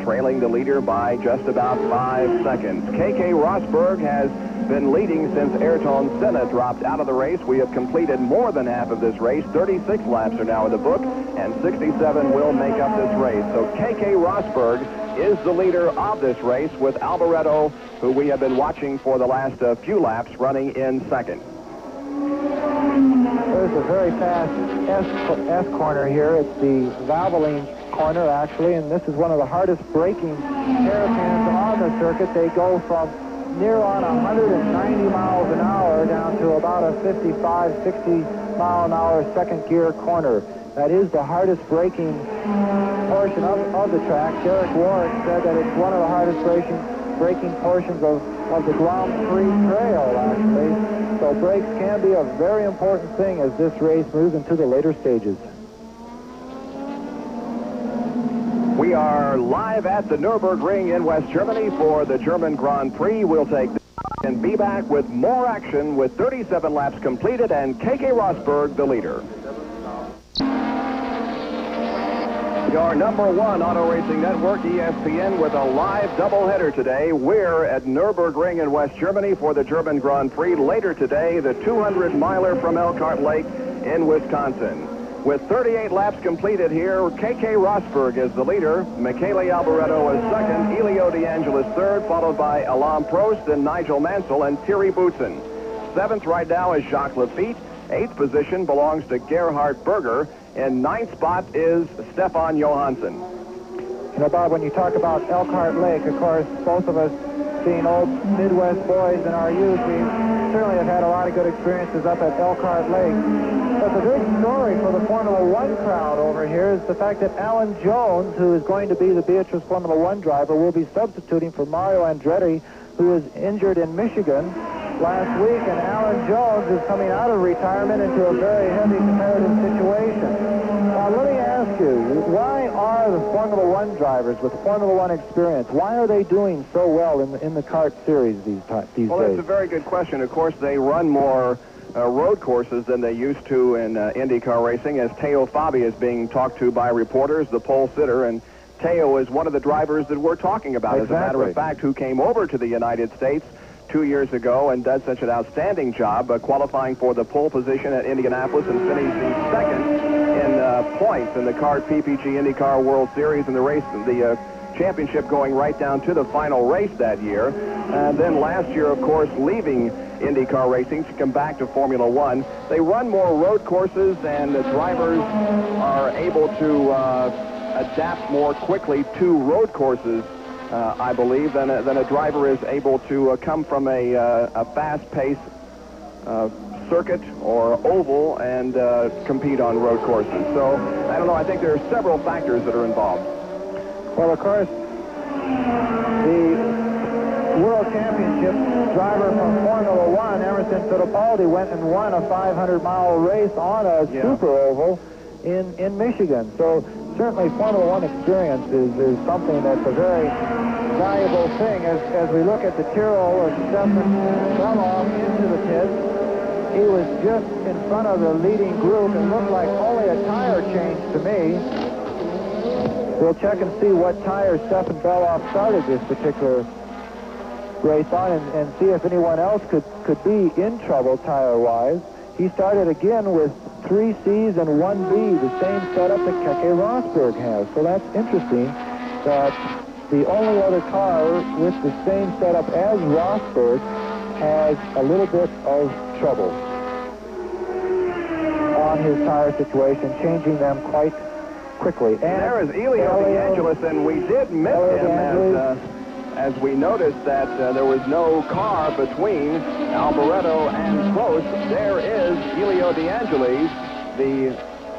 trailing the leader by just about 5 seconds. Keke Rosberg has been leading since Ayrton Senna dropped out of the race. We have completed more than half of this race. 36 laps are now in the book, and 67 will make up this race. So Keke Rosberg is the leader of this race, with Alboreto, who we have been watching for the last few laps, running in second. There's a very fast S corner here. It's the Valvoline corner, actually, and this is one of the hardest braking hairpins on the circuit. They go from near on 190 miles an hour down to about a 55, 60 mile an hour second gear corner. That is the hardest braking portion of the track. Derek Warwick said that it's one of the hardest braking portions of the Grand Prix trail, actually. So brakes can be a very important thing as this race moves into the later stages. We are live at the Nürburgring in West Germany for the German Grand Prix. We'll take this and be back with more action with 37 laps completed and Keke Rosberg the leader. Your number one auto racing network, ESPN, with a live doubleheader today. We're at Nürburgring in West Germany for the German Grand Prix. Later today, the 200-miler from Elkhart Lake in Wisconsin. With 38 laps completed here, Keke Rosberg is the leader. Michele Alboreto is second. Elio De Angelis third, followed by Alain Prost and Nigel Mansell and Thierry Boutsen. Seventh right now is Jacques Lafitte. Eighth position belongs to Gerhard Berger. And ninth spot is Stefan Johansson. You know, Bob, when you talk about Elkhart Lake, of course, both of us being old Midwest boys in our youth, we certainly have had a lot of good experiences up at Elkhart Lake. But the big story for the Formula One crowd over here is the fact that Alan Jones, who is going to be the Beatrice Formula One driver, will be substituting for Mario Andretti, who is injured in Michigan last week, and Alan Jones is coming out of retirement into a very heavy competitive situation. Now, let me ask you, why are the Formula One drivers with Formula One experience, why are they doing so well in the kart series these days? Well, that's a very good question. Of course, they run more road courses than they used to in IndyCar racing, as Teo Fabi is being talked to by reporters, the pole sitter, and Teo is one of the drivers that we're talking about. Exactly. As a matter of fact, who came over to the United States 2 years ago and did such an outstanding job qualifying for the pole position at Indianapolis and finishing second in points in the kart PPG IndyCar World Series, and the race, the championship going right down to the final race that year. And then last year, of course, leaving IndyCar racing to come back to Formula One. They run more road courses, and the drivers are able to adapt more quickly to road courses, I believe, than a driver is able to come from a fast-paced circuit or oval and compete on road courses. So, I don't know, I think there are several factors that are involved. Well, of course, the World Championship driver from Formula One, Emerson Fittipaldi, went and won a 500-mile race on a super oval in Michigan. So certainly Formula One experience is something that's a very valuable thing. As we look at the Tyrrell, Stefan fell off into the pits. He was just in front of the leading group and looked like only a tire change to me. We'll check and see what tire Stefan Beloff started this particular race on and see if anyone else could be in trouble tire-wise. He started again with 3 C's and 1 B, the same setup that Keke Rosberg has. So that's interesting that the only other car with the same setup as Rosberg has a little bit of trouble on his tire situation, changing them quite quickly. And there is Elio De Angelis, and we did miss him as we noticed that there was no car between Alboreto and Prost. There is Elio De Angelis, the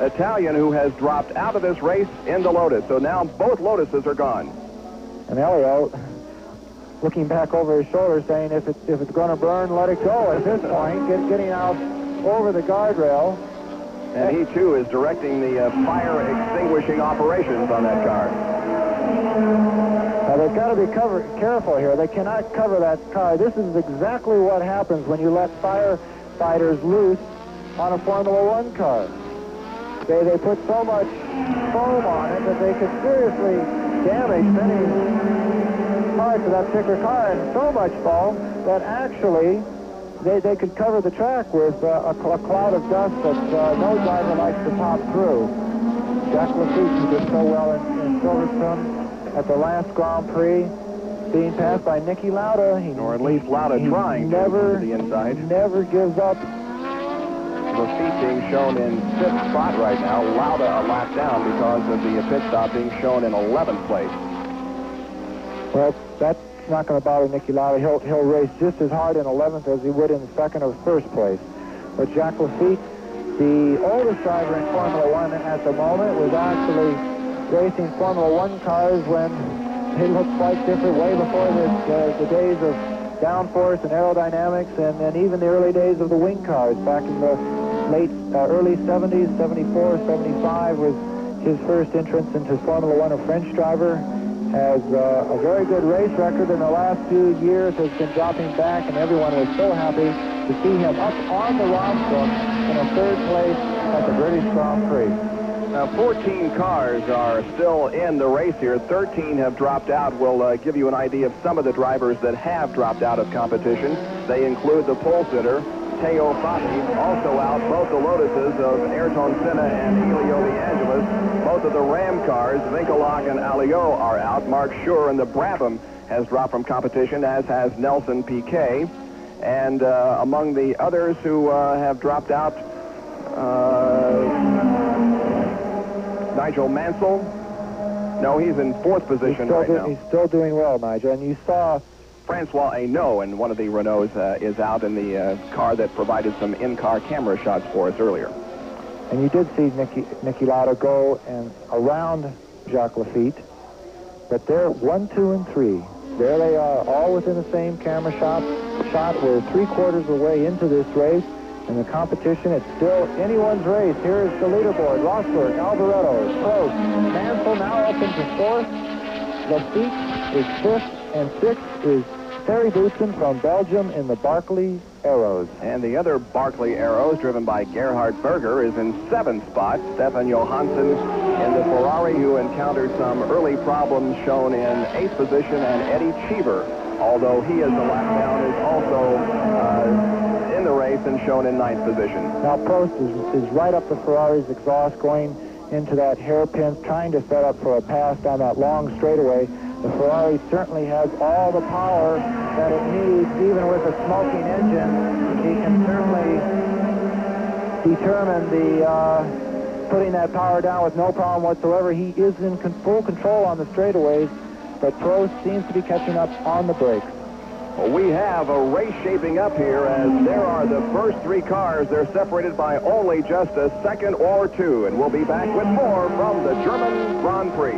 Italian who has dropped out of this race in the Lotus. So now both Lotuses are gone. And Elio, looking back over his shoulder, saying, if it's going to burn, let it go at this point, getting out over the guardrail. And he, too, is directing the fire extinguishing operations on that car. Now, they've got to be careful here. They cannot cover that car. This is exactly what happens when you let firefighters loose on a Formula One car. They put so much foam on it that they could seriously damage many parts of that particular car, and so much foam that actually they could cover the track with a cloud of dust that no driver likes to pop through. Jacques Lafitte, who did so well in Silverstone at the last Grand Prix, being passed by Niki Lauda. Or at least Lauda trying to move to the inside. Never gives up. Lafitte being shown in 5th spot right now. Lauda a lap down because of the pit stop being shown in 11th place. Well, that's not going to bother Niki Lauda. He'll race just as hard in 11th as he would in 2nd or 1st place. But Jacques Lafitte, the oldest driver in Formula One at the moment, was actually racing Formula One cars when they looked quite different, way before the days of downforce and aerodynamics, and even the early days of the wing cars back in the early 70s. 74, 75 was his first entrance into Formula One. A French driver, has a very good race record in the last few years, has been dropping back, and everyone was so happy to see him up on the roster in a 3rd place at the British Grand Prix. Now, 14 cars are still in the race here. 13 have dropped out. We'll give you an idea of some of the drivers that have dropped out of competition. They include the pole sitter, Teo Fabi, also out. Both the Lotuses of Ayrton Senna and Elio De Angelis. Both of the Ram cars, Winkelhock and Alliot, are out. Mark Schur in the Brabham has dropped from competition, as has Nelson Piquet. And among the others who have dropped out, Nigel Mansell. No, he's in 4th position right now. He's still doing well, Nigel. And you saw Francois Hainaut, and one of the Renaults is out in the car that provided some in-car camera shots for us earlier. And you did see Niki Lauda go and around Jacques Lafitte. But they're 1, 2, and 3. There they are, all within the same camera shot. We're 3/4 of the way into this race. In the competition, it's still anyone's race. Here is the leaderboard. Rosberg, Alboreto, Prost, Mansell now up into 4th. Lafitte is 5th, and 6th is Terry Boutsen from Belgium in the Barclay Arrows. And the other Barclay Arrows, driven by Gerhard Berger, is in 7th spot. Stefan Johansson in the Ferrari, who encountered some early problems, shown in 8th position, and Eddie Cheever, although he is a lap down, is also in the race and shown in 9th position. Now Prost is right up the Ferrari's exhaust, going into that hairpin, trying to set up for a pass down that long straightaway. The Ferrari certainly has all the power that it needs, even with a smoking engine. He can certainly determine putting that power down with no problem whatsoever. He is in full control on the straightaways, but Prost seems to be catching up on the brakes. Well, we have a race shaping up here, as there are the first 3 cars. They're separated by only just a second or 2, and we'll be back with more from the German Grand Prix.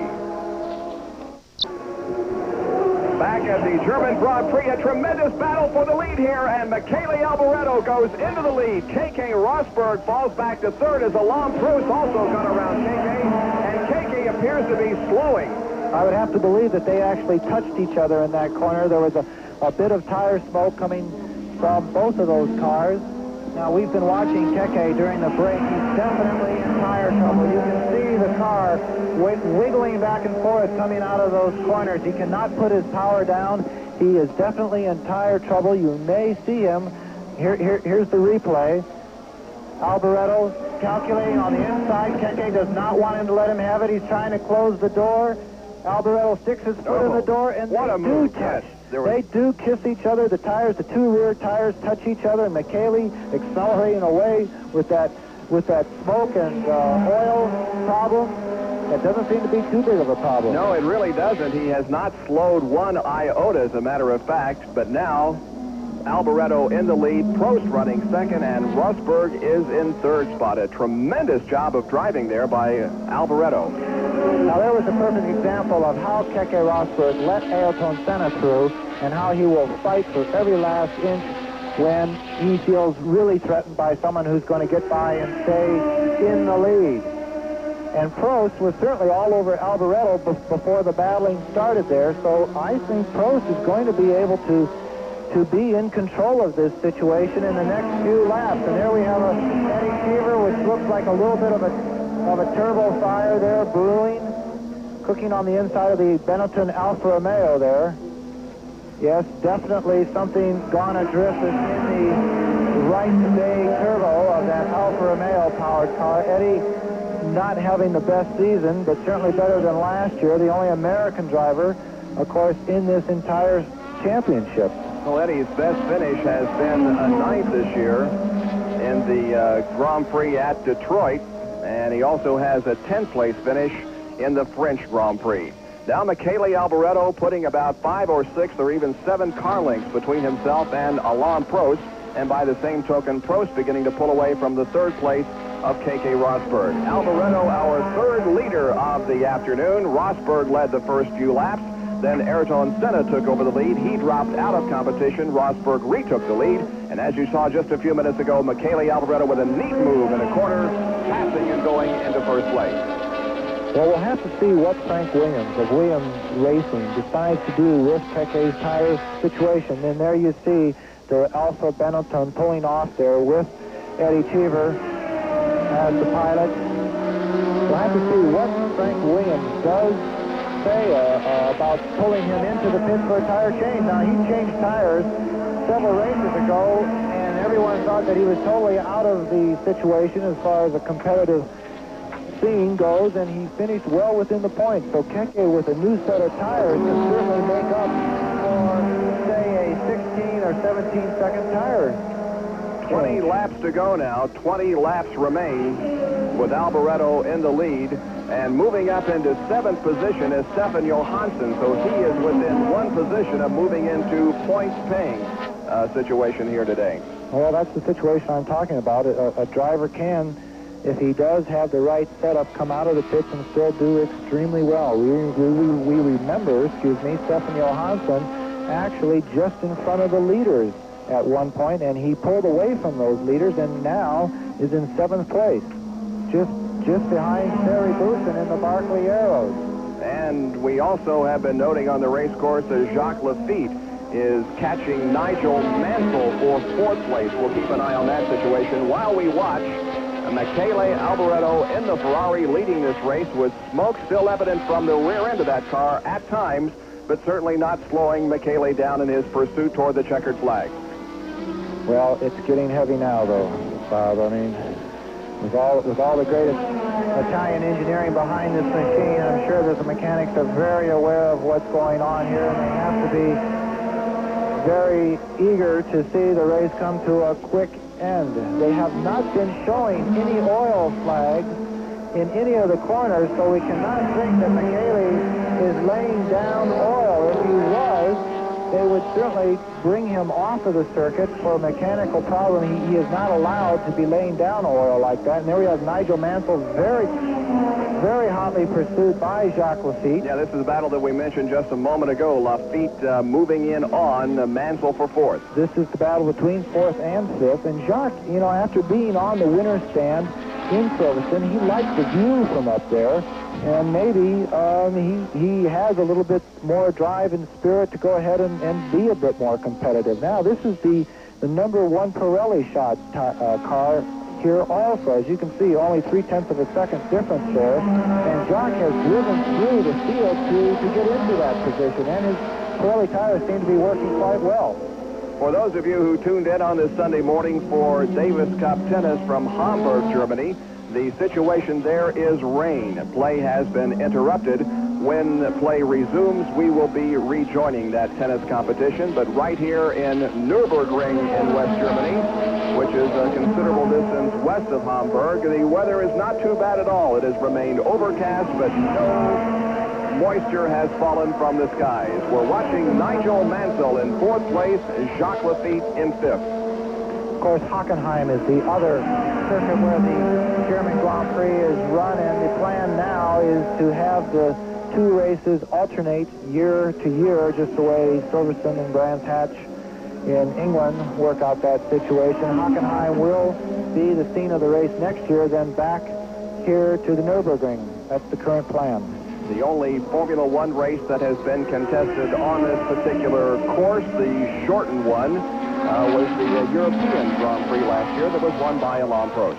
Back at the German Grand Prix, a tremendous battle for the lead here, and Michele Alboreto goes into the lead. Keke Rosberg falls back to 3rd as Alain Prost also got around Keke, and Keke appears to be slowing. I would have to believe that they actually touched each other in that corner. There was a bit of tire smoke coming from both of those cars. Now, we've been watching Keke during the break. He's definitely in tire trouble. You can see the car wiggling back and forth coming out of those corners. He cannot put his power down. He is definitely in tire trouble. You may see him. Here's the replay. Alboreto calculating on the inside. Keke does not want him to let him have it. He's trying to close the door. Alboreto sticks his foot in the door, and what they do touch. They do kiss each other. The tires, the 2 rear tires, touch each other, and Michele accelerating away with that smoke and oil problem. It doesn't seem to be too big of a problem. No, it really doesn't. He has not slowed 1 iota, as a matter of fact, but now Alboreto in the lead, Prost running 2nd, and Rosberg is in 3rd spot. A tremendous job of driving there by Alboreto. Now, there was a perfect example of how Keke Rosberg let Ayrton Senna through, and how he will fight for every last inch when he feels really threatened by someone who's going to get by and stay in the lead. And Prost was certainly all over Alboreto before the battling started there. So I think Prost is going to be able to be in control of this situation in the next few laps. And there we have a Eddie Cheever, which looks like a little bit of a turbo fire there brewing, cooking on the inside of the Benetton Alfa Romeo there. Yes, definitely something gone adrift in the right today turbo of that Alfa Romeo powered car. Eddie not having the best season, but certainly better than last year. The only American driver, of course, in this entire championship. Well, Eddie's best finish has been a 9th this year in the Grand Prix at Detroit, and he also has a 10th place finish in the French Grand Prix. Now Michele Alboreto putting about 5 or 6 or even 7 car lengths between himself and Alain Prost, and by the same token, Prost beginning to pull away from the 3rd place of K.K. Rosberg. Alboreto, our 3rd leader of the afternoon. Rosberg led the first few laps. Then Ayrton Senna took over the lead. He dropped out of competition. Rosberg retook the lead. And as you saw just a few minutes ago, Michele Alboreto with a neat move in a corner, passing and going into first place. Well, we'll have to see what Frank Williams of Williams Racing decides to do with Keke's tire situation. And there you see the Alfa Benetton pulling off there with Eddie Cheever as the pilot. We'll have to see what Frank Williams does say about pulling him into the pit for a tire change. Now, he changed tires several races ago, and everyone thought that he was totally out of the situation as far as a competitive scene goes, and he finished well within the points. So Keke, with a new set of tires, can certainly make up for, say, a 16 or 17-second tire. 20 laps to go now. 20 laps remain with Alboreto in the lead. And moving up into 7th position is Stefan Johansson. So he is within 1 position of moving into points-paying situation here today. Well, that's the situation I'm talking about. A driver can, if he does have the right setup, come out of the pits and still do extremely well. We remember, Stefan Johansson actually just in front of the leaders at one point, and he pulled away from those leaders and now is in 7th place. Just behind Terry Boussin in the Barclay Arrows. And we also have been noting on the race course that Jacques Lafitte is catching Nigel Mansell for 4th place. We'll keep an eye on that situation while we watch Michele Alboreto in the Ferrari leading this race with smoke still evident from the rear end of that car at times, but certainly not slowing Michele down in his pursuit toward the checkered flag. Well, it's getting heavy now, though, Bob. I mean, with all the great Italian engineering behind this machine, I'm sure that the mechanics are very aware of what's going on here, and they have to be very eager to see the race come to a quick end. They have not been showing any oil flags in any of the corners, so we cannot think that Michele is laying down oil. If he was, they would certainly bring him off of the circuit for a mechanical problem. He is not allowed to be laying down oil like that. And there we have Nigel Mansell, very, very hotly pursued by Jacques Lafitte. Yeah, this is a battle that we mentioned just a moment ago. Lafitte moving in on Mansell for 4th. This is the battle between 4th and 5th. And Jacques, you know, after being on the winner's stand in Silverstone, he likes the view from up there. And maybe he has a little bit more drive and spirit to go ahead and be a bit more competitive. Now, this is the #1 Pirelli shot car here also. As you can see, only 0.3 of a second difference there. And Jacques has driven through the field to get into that position. And his Pirelli tires seem to be working quite well. For those of you who tuned in on this Sunday morning for Davis Cup Tennis from Hamburg, Germany, the situation there is rain. Play has been interrupted. When play resumes, we will be rejoining that tennis competition. But right here in Nürburgring in West Germany, which is a considerable distance west of Hamburg, the weather is not too bad at all. It has remained overcast, but no moisture has fallen from the skies. We're watching Nigel Mansell in 4th place, Jacques Lafitte in 5th. Of course, Hockenheim is the other circuit where the German Grand Prix is run, and the plan now is to have the 2 races alternate year to year, just the way Silverstone and Brands Hatch in England work out that situation. Hockenheim will be the scene of the race next year, then back here to the Nürburgring. That's the current plan. The only Formula One race that has been contested on this particular course, the shortened one, was the European Grand Prix last year that was won by Alain Prost.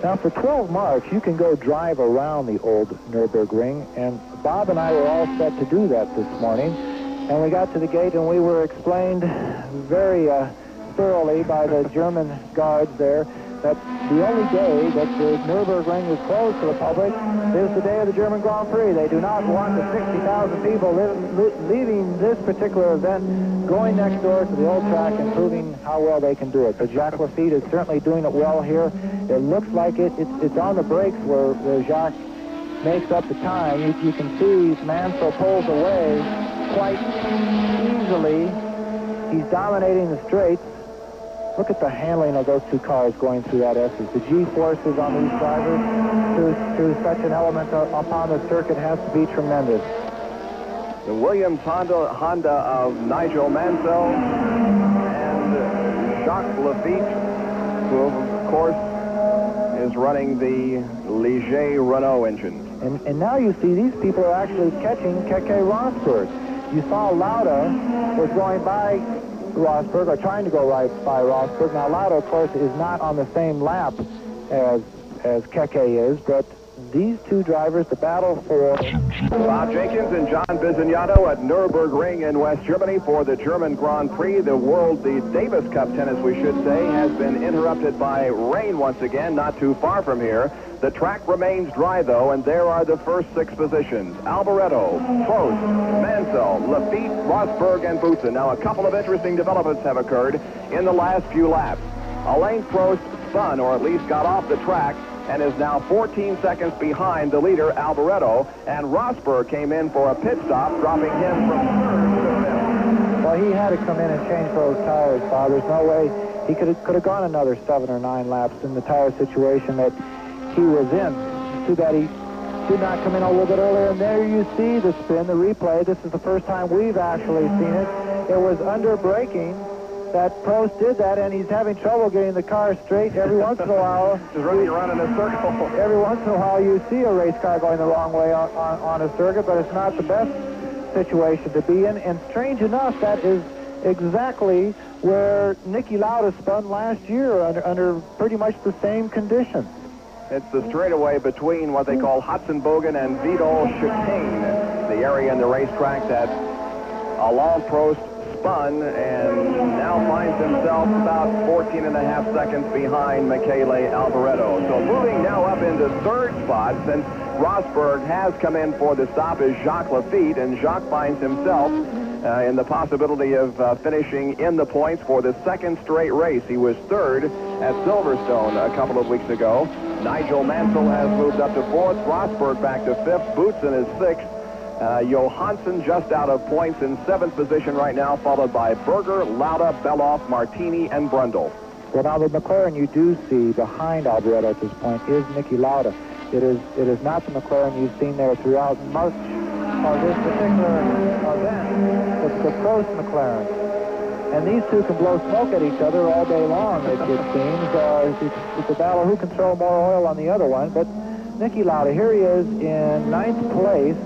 Now, for 12 marks, you can go drive around the old Nürburgring, and Bob and I were all set to do that this morning. And we got to the gate, and we were explained very thoroughly by the German guards there that the only day that the Nürburgring is closed to the public is the day of the German Grand Prix. They do not want the 60,000 people leaving this particular event, going next door to the old track and proving how well they can do it. But Jacques Lafitte is certainly doing it well here. It looks like it's on the brakes where Jacques makes up the time. You can see Mansell pulls away quite easily. He's dominating the straights. Look at the handling of those two cars going through that S's. The G-forces on these drivers through such an element upon the circuit has to be tremendous. The Williams Honda of Nigel Mansell and Jacques Lafitte, who of course is running the Ligier Renault engine. And now you see these people are actually catching Keke Rosberg. You saw Lauda was going by Rosberg, or trying to go right by Rosberg. Now, Lauda, of course, is not on the same lap as Keke is, but these two drivers, the battle for... Bob Jenkins and John Bisognano at Nürburgring in West Germany for the German Grand Prix. The Davis Cup tennis, we should say, has been interrupted by rain once again, not too far from here. The track remains dry, though, and there are the first 6 positions. Alboreto, Prost, Mansell, Lafitte, Rosberg, and Boutsen. Now, a couple of interesting developments have occurred in the last few laps. Alain Prost spun, or at least got off the track, and is now 14 seconds behind the leader, Alboreto, and Rosberg came in for a pit stop, dropping him from 3rd to 5th. Well, he had to come in and change those tires, Bob. There's no way he could have gone another 7 or 9 laps in the tire situation that he was in. Too bad he did not come in a little bit earlier. And there you see the spin, the replay. This is the first time we've actually seen it. It was under braking that Prost did that, and he's having trouble getting the car straight. Every once in a while, just running around in a circle. Every once in a while, you see a race car going the wrong way on a circuit, but it's not the best situation to be in. And strange enough, that is exactly where Niki Lauda spun last year under pretty much the same conditions. It's the straightaway between what they call Hotzenbogen and Vidal Chicane, the area in the racetrack that Alain Prost spun and now finds himself about 14.5 seconds behind Michele Alboreto. So moving now up into 3rd spot, since Rosberg has come in for the stop, is Jacques Lafitte, and Jacques finds himself in the possibility of finishing in the points for the 2nd straight race. He was 3rd at Silverstone a couple of weeks ago. Nigel Mansell has moved up to 4th, Rosberg back to 5th, Boutsen is 6th. Johansson just out of points in 7th position right now, followed by Berger, Lauda, Beloff, Martini, and Brundle. Well, now the McLaren you do see behind Alboreto at this point is Niki Lauda. It is not the McLaren you've seen there throughout most of this particular event. It's the Prost McLaren. And these two can blow smoke at each other all day long, it seems. It's a battle who can throw more oil on the other one. But Niki Lauda, here he is in 9th place,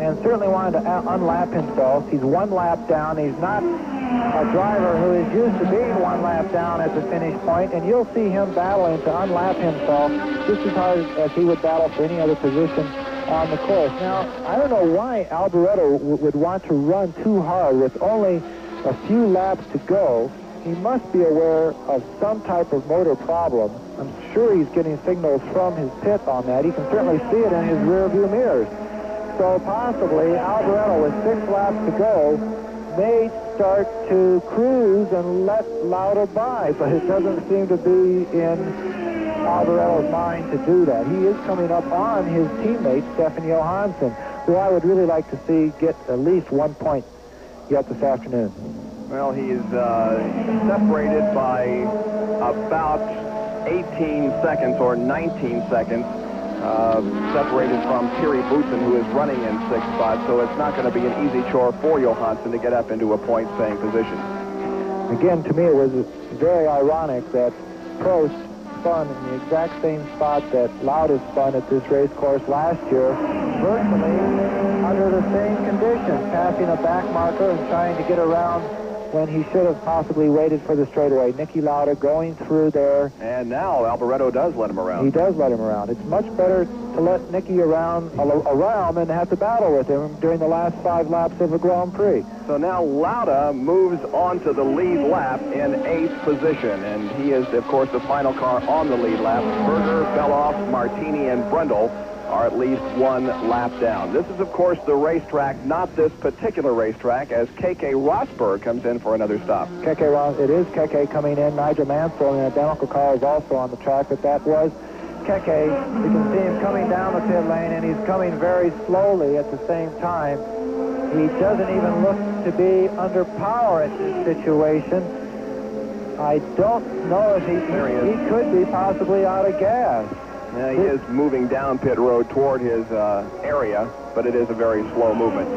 and certainly wanted to unlap himself. He's 1 lap down. He's not a driver who is used to being 1 lap down at the finish point, and you'll see him battling to unlap himself just as hard as he would battle for any other position on the course. Now, I don't know why Alboreto would want to run too hard with only a few laps to go. He must be aware of some type of motor problem. I'm sure he's getting signals from his pit on that. He can certainly see it in his rear view mirrors. So possibly Alboreto, with 6 laps to go, may start to cruise and let Lauda by, but it doesn't seem to be in Alboreto's mind to do that. He is coming up on his teammate, Stefan Johansson, who I would really like to see get at least 1 point yet this afternoon. Well, he's separated by about 18 seconds or 19 seconds, separated from Thierry Boutsen, who is running in 6th spot, so it's not going to be an easy chore for Johansson to get up into a point-paying position. Again, to me, it was very ironic that Prost spun in the exact same spot that Lauda spun at this race course last year, virtually under the same conditions, passing a back marker and trying to get around when he should have possibly waited for the straightaway. Niki Lauda going through there. And now Alboreto does let him around. He does let him around. It's much better to let Niki around than have to battle with him during the last 5 laps of a Grand Prix. So now Lauda moves on to the lead lap in 8th position, and he is, of course, the final car on the lead lap. Berger, Beloff, Martini, and Brundle are at least 1 lap down. This is, of course, the racetrack, not this particular racetrack, as Keke Rosberg comes in for another stop. It is Keke coming in. Nigel Mansell in an identical car is also on the track, but that was Keke. You can see him coming down the pit lane, and he's coming very slowly at the same time. He doesn't even look to be under power in this situation. I don't know if he could be possibly out of gas. Yeah, he is moving down pit road toward his area, but it is a very slow movement.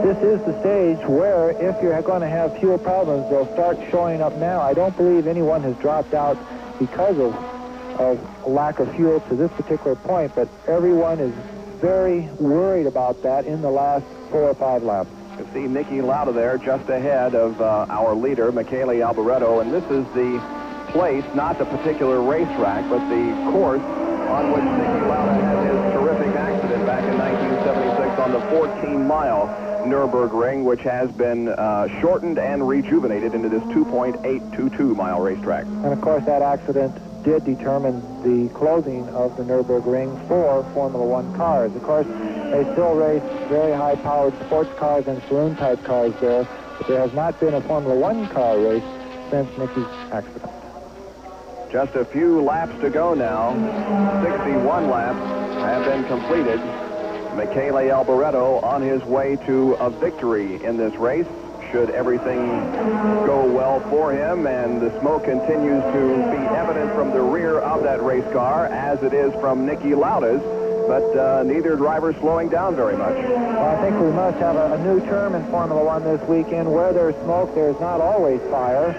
This is the stage where, if you're going to have fuel problems, they'll start showing up now. I don't believe anyone has dropped out because of lack of fuel to this particular point, but everyone is very worried about that in the last 4 or 5 laps. You see Niki Lauda there just ahead of our leader, Michele Alboreto, and this is the place, not the particular racetrack, but the course on which Niki Lauda had his terrific accident back in 1976 on the 14-mile Nürburgring, which has been shortened and rejuvenated into this 2.822-mile racetrack. And, of course, that accident did determine the closing of the Nürburgring for Formula One cars. Of course, they still race very high-powered sports cars and saloon-type cars there, but there has not been a Formula One car race since Niki's accident. Just a few laps to go now. 61 laps have been completed. Michele Alboreto on his way to a victory in this race, should everything go well for him, and the smoke continues to be evident from the rear of that race car, as it is from Niki Lauda's, but neither driver slowing down very much. Well, I think we must have a new term in Formula One this weekend. Where there's smoke, there's not always fire,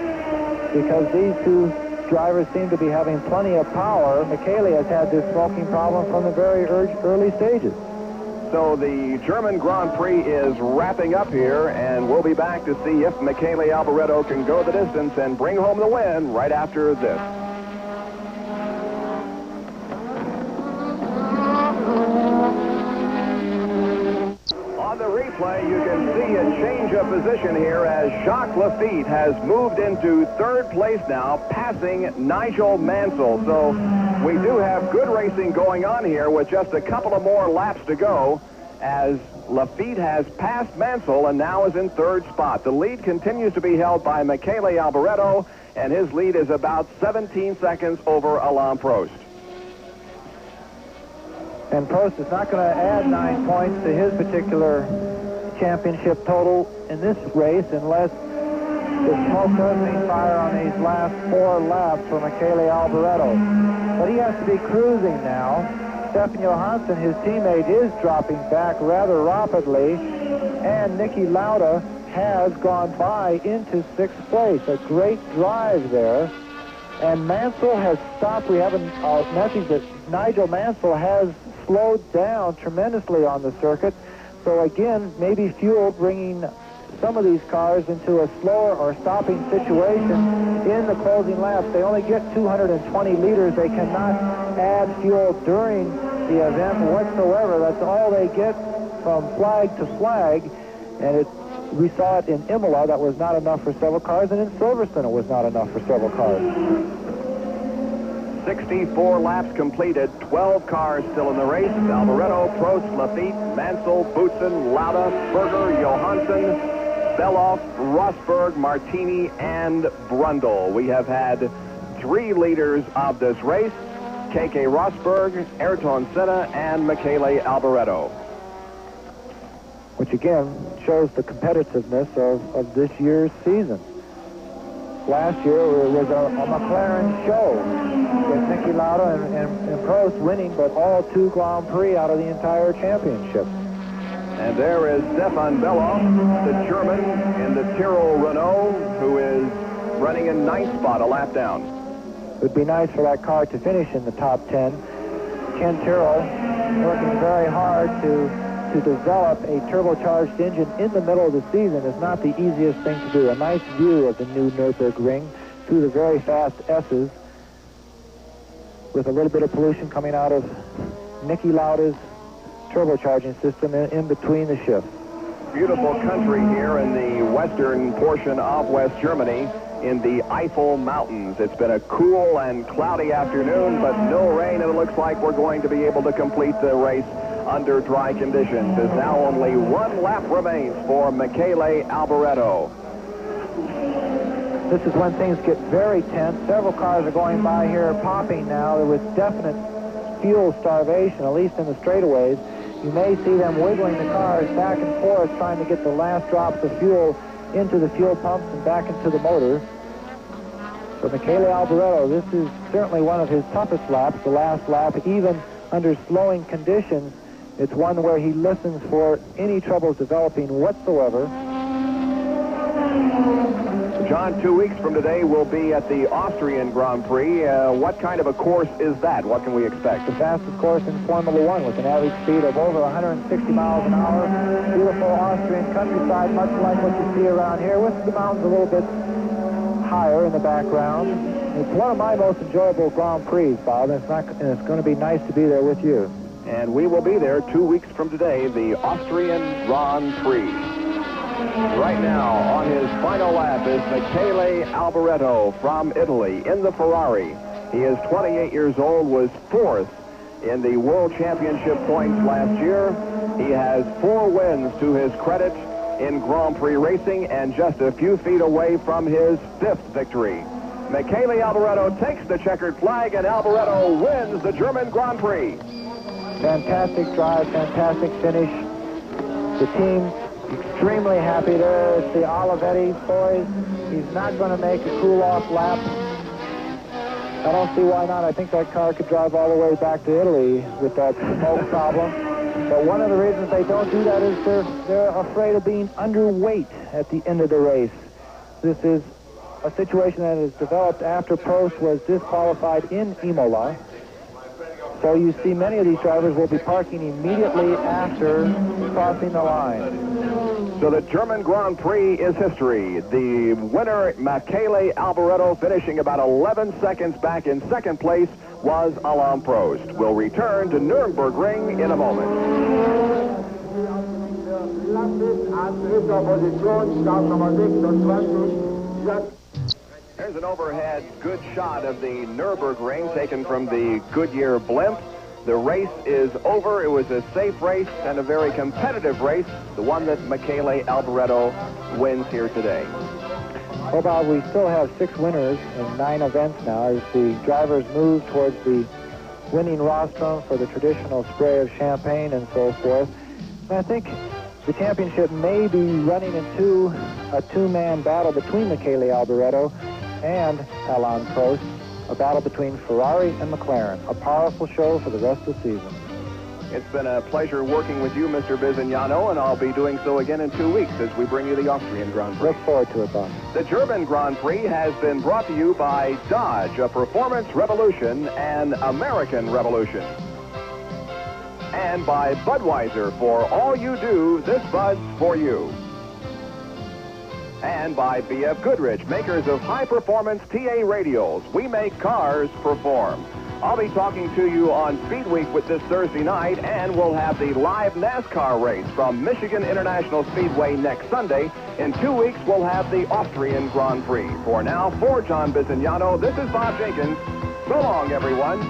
because these two drivers seem to be having plenty of power. Michele has had this smoking problem from the very early stages. So the German Grand Prix is wrapping up here, and we'll be back to see if Michele Alboreto can go the distance and bring home the win right after this. On the replay, you can see a change of position here as Jacques Laffite has moved into 3rd place now, passing Nigel Mansell. So we do have good racing going on here with just a couple of more laps to go, as Laffite has passed Mansell and now is in 3rd spot. The lead continues to be held by Michele Alboreto, and his lead is about 17 seconds over Alain Prost. And Prost is not going to add 9 points to his particular championship total in this race unless the smoke does mean fire on these last 4 laps for Michele Alboreto. But he has to be cruising now. Stefan Johansson, his teammate, is dropping back rather rapidly, and Niki Lauda has gone by into 6th place. A great drive there. And Mansell has stopped. We have a message that Nigel Mansell has slowed down tremendously on the circuit. So again, maybe fuel bringing some of these cars into a slower or stopping situation in the closing laps. They only get 220 liters. They cannot add fuel during the event whatsoever. That's all they get from flag to flag. And we saw it in Imola. That was not enough for several cars. And in Silverstone, it was not enough for several cars. 64 laps completed, 12 cars still in the race. Alboreto, Prost, Laffite, Mansell, Boutsen, Lauda, Berger, Johansson, Beloff, Rosberg, Martini, and Brundle. We have had 3 leaders of this race: Keke Rosberg, Ayrton Senna, and Michele Alboreto. Which again shows the competitiveness of this year's season. Last year it was a McLaren show with Niki Lauda and Prost winning, but all 2 Grand Prix out of the entire championship. And there is Stefan Beloff, the German in the Tyrrell Renault, who is running in 9th spot, a lap down. It would be nice for that car to finish in the top 10. Ken Tyrrell working very hard to develop a turbocharged engine in the middle of the season is not the easiest thing to do. A nice view of the new Nürburgring through the very fast S's with a little bit of pollution coming out of Niki Lauda's turbocharging system in between the shifts. Beautiful country here in the western portion of West Germany in the Eifel Mountains. It's been a cool and cloudy afternoon, but no rain, and it looks like we're going to be able to complete the race under dry conditions, as now only one lap remains for Michele Alboreto. This is when things get very tense. Several cars are going by here popping now. There was definite fuel starvation, at least in the straightaways. You may see them wiggling the cars back and forth, trying to get the last drops of fuel into the fuel pumps and back into the motor. For Michele Alboreto, this is certainly one of his toughest laps, the last lap, even under slowing conditions. It's one where he listens for any troubles developing whatsoever. John, 2 weeks from today we'll be at the Austrian Grand Prix. What kind of a course is that? What can we expect? The fastest course in Formula One with an average speed of over 160 miles an hour. Beautiful Austrian countryside, much like what you see around here, with the mountains a little bit higher in the background. It's one of my most enjoyable Grand Prix, Bob, and it's going to be nice to be there with you. And we will be there 2 weeks from today, the Austrian Grand Prix. Right now, on his final lap, is Michele Alboreto from Italy in the Ferrari. He is 28 years old, was fourth in the World Championship points last year. He has 4 wins to his credit in Grand Prix racing and just a few feet away from his 5th victory. Michele Alboreto takes the checkered flag, and Alboreto wins the German Grand Prix. Fantastic drive, fantastic finish. The team extremely happy there. It's the Olivetti boys. He's not going to make a cool-off lap. I don't see why not. I think that car could drive all the way back to Italy with that smoke problem. But one of the reasons they don't do that is they're afraid of being underweight at the end of the race. This is a situation that is developed after Prost was disqualified in Imola. So you see many of these drivers will be parking immediately after crossing the line. So the German Grand Prix is history. The winner, Michele Alboreto, finishing about 11 seconds back in second place, was Alain Prost. We'll return to Nürburgring in a moment. There's an overhead good shot of the Nürburgring taken from the Goodyear blimp. The race is over. It was a safe race and a very competitive race, the one that Michele Alboreto wins here today. Well, Bob, we still have 6 winners in 9 events now as the drivers move towards the winning rostrum for the traditional spray of champagne and so forth. And I think the championship may be running into a 2-man battle between Michele Alboreto and Alain Prost, a battle between Ferrari and McLaren. A powerful show for the rest of the season. It's been a pleasure working with you, Mr. Bisignano, and I'll be doing so again in 2 weeks as we bring you the Austrian Grand Prix. Look forward to it, Bob. The German Grand Prix has been brought to you by Dodge, a performance revolution, and American revolution. And by Budweiser, for all you do, this Bud's for you. And by B.F. Goodrich, makers of high-performance TA radials. We make cars perform. I'll be talking to you on Speed Week with this Thursday night, and we'll have the live NASCAR race from Michigan International Speedway next Sunday. In 2 weeks, we'll have the Austrian Grand Prix. For now, for John Bisignano, this is Bob Jenkins. So long, everyone.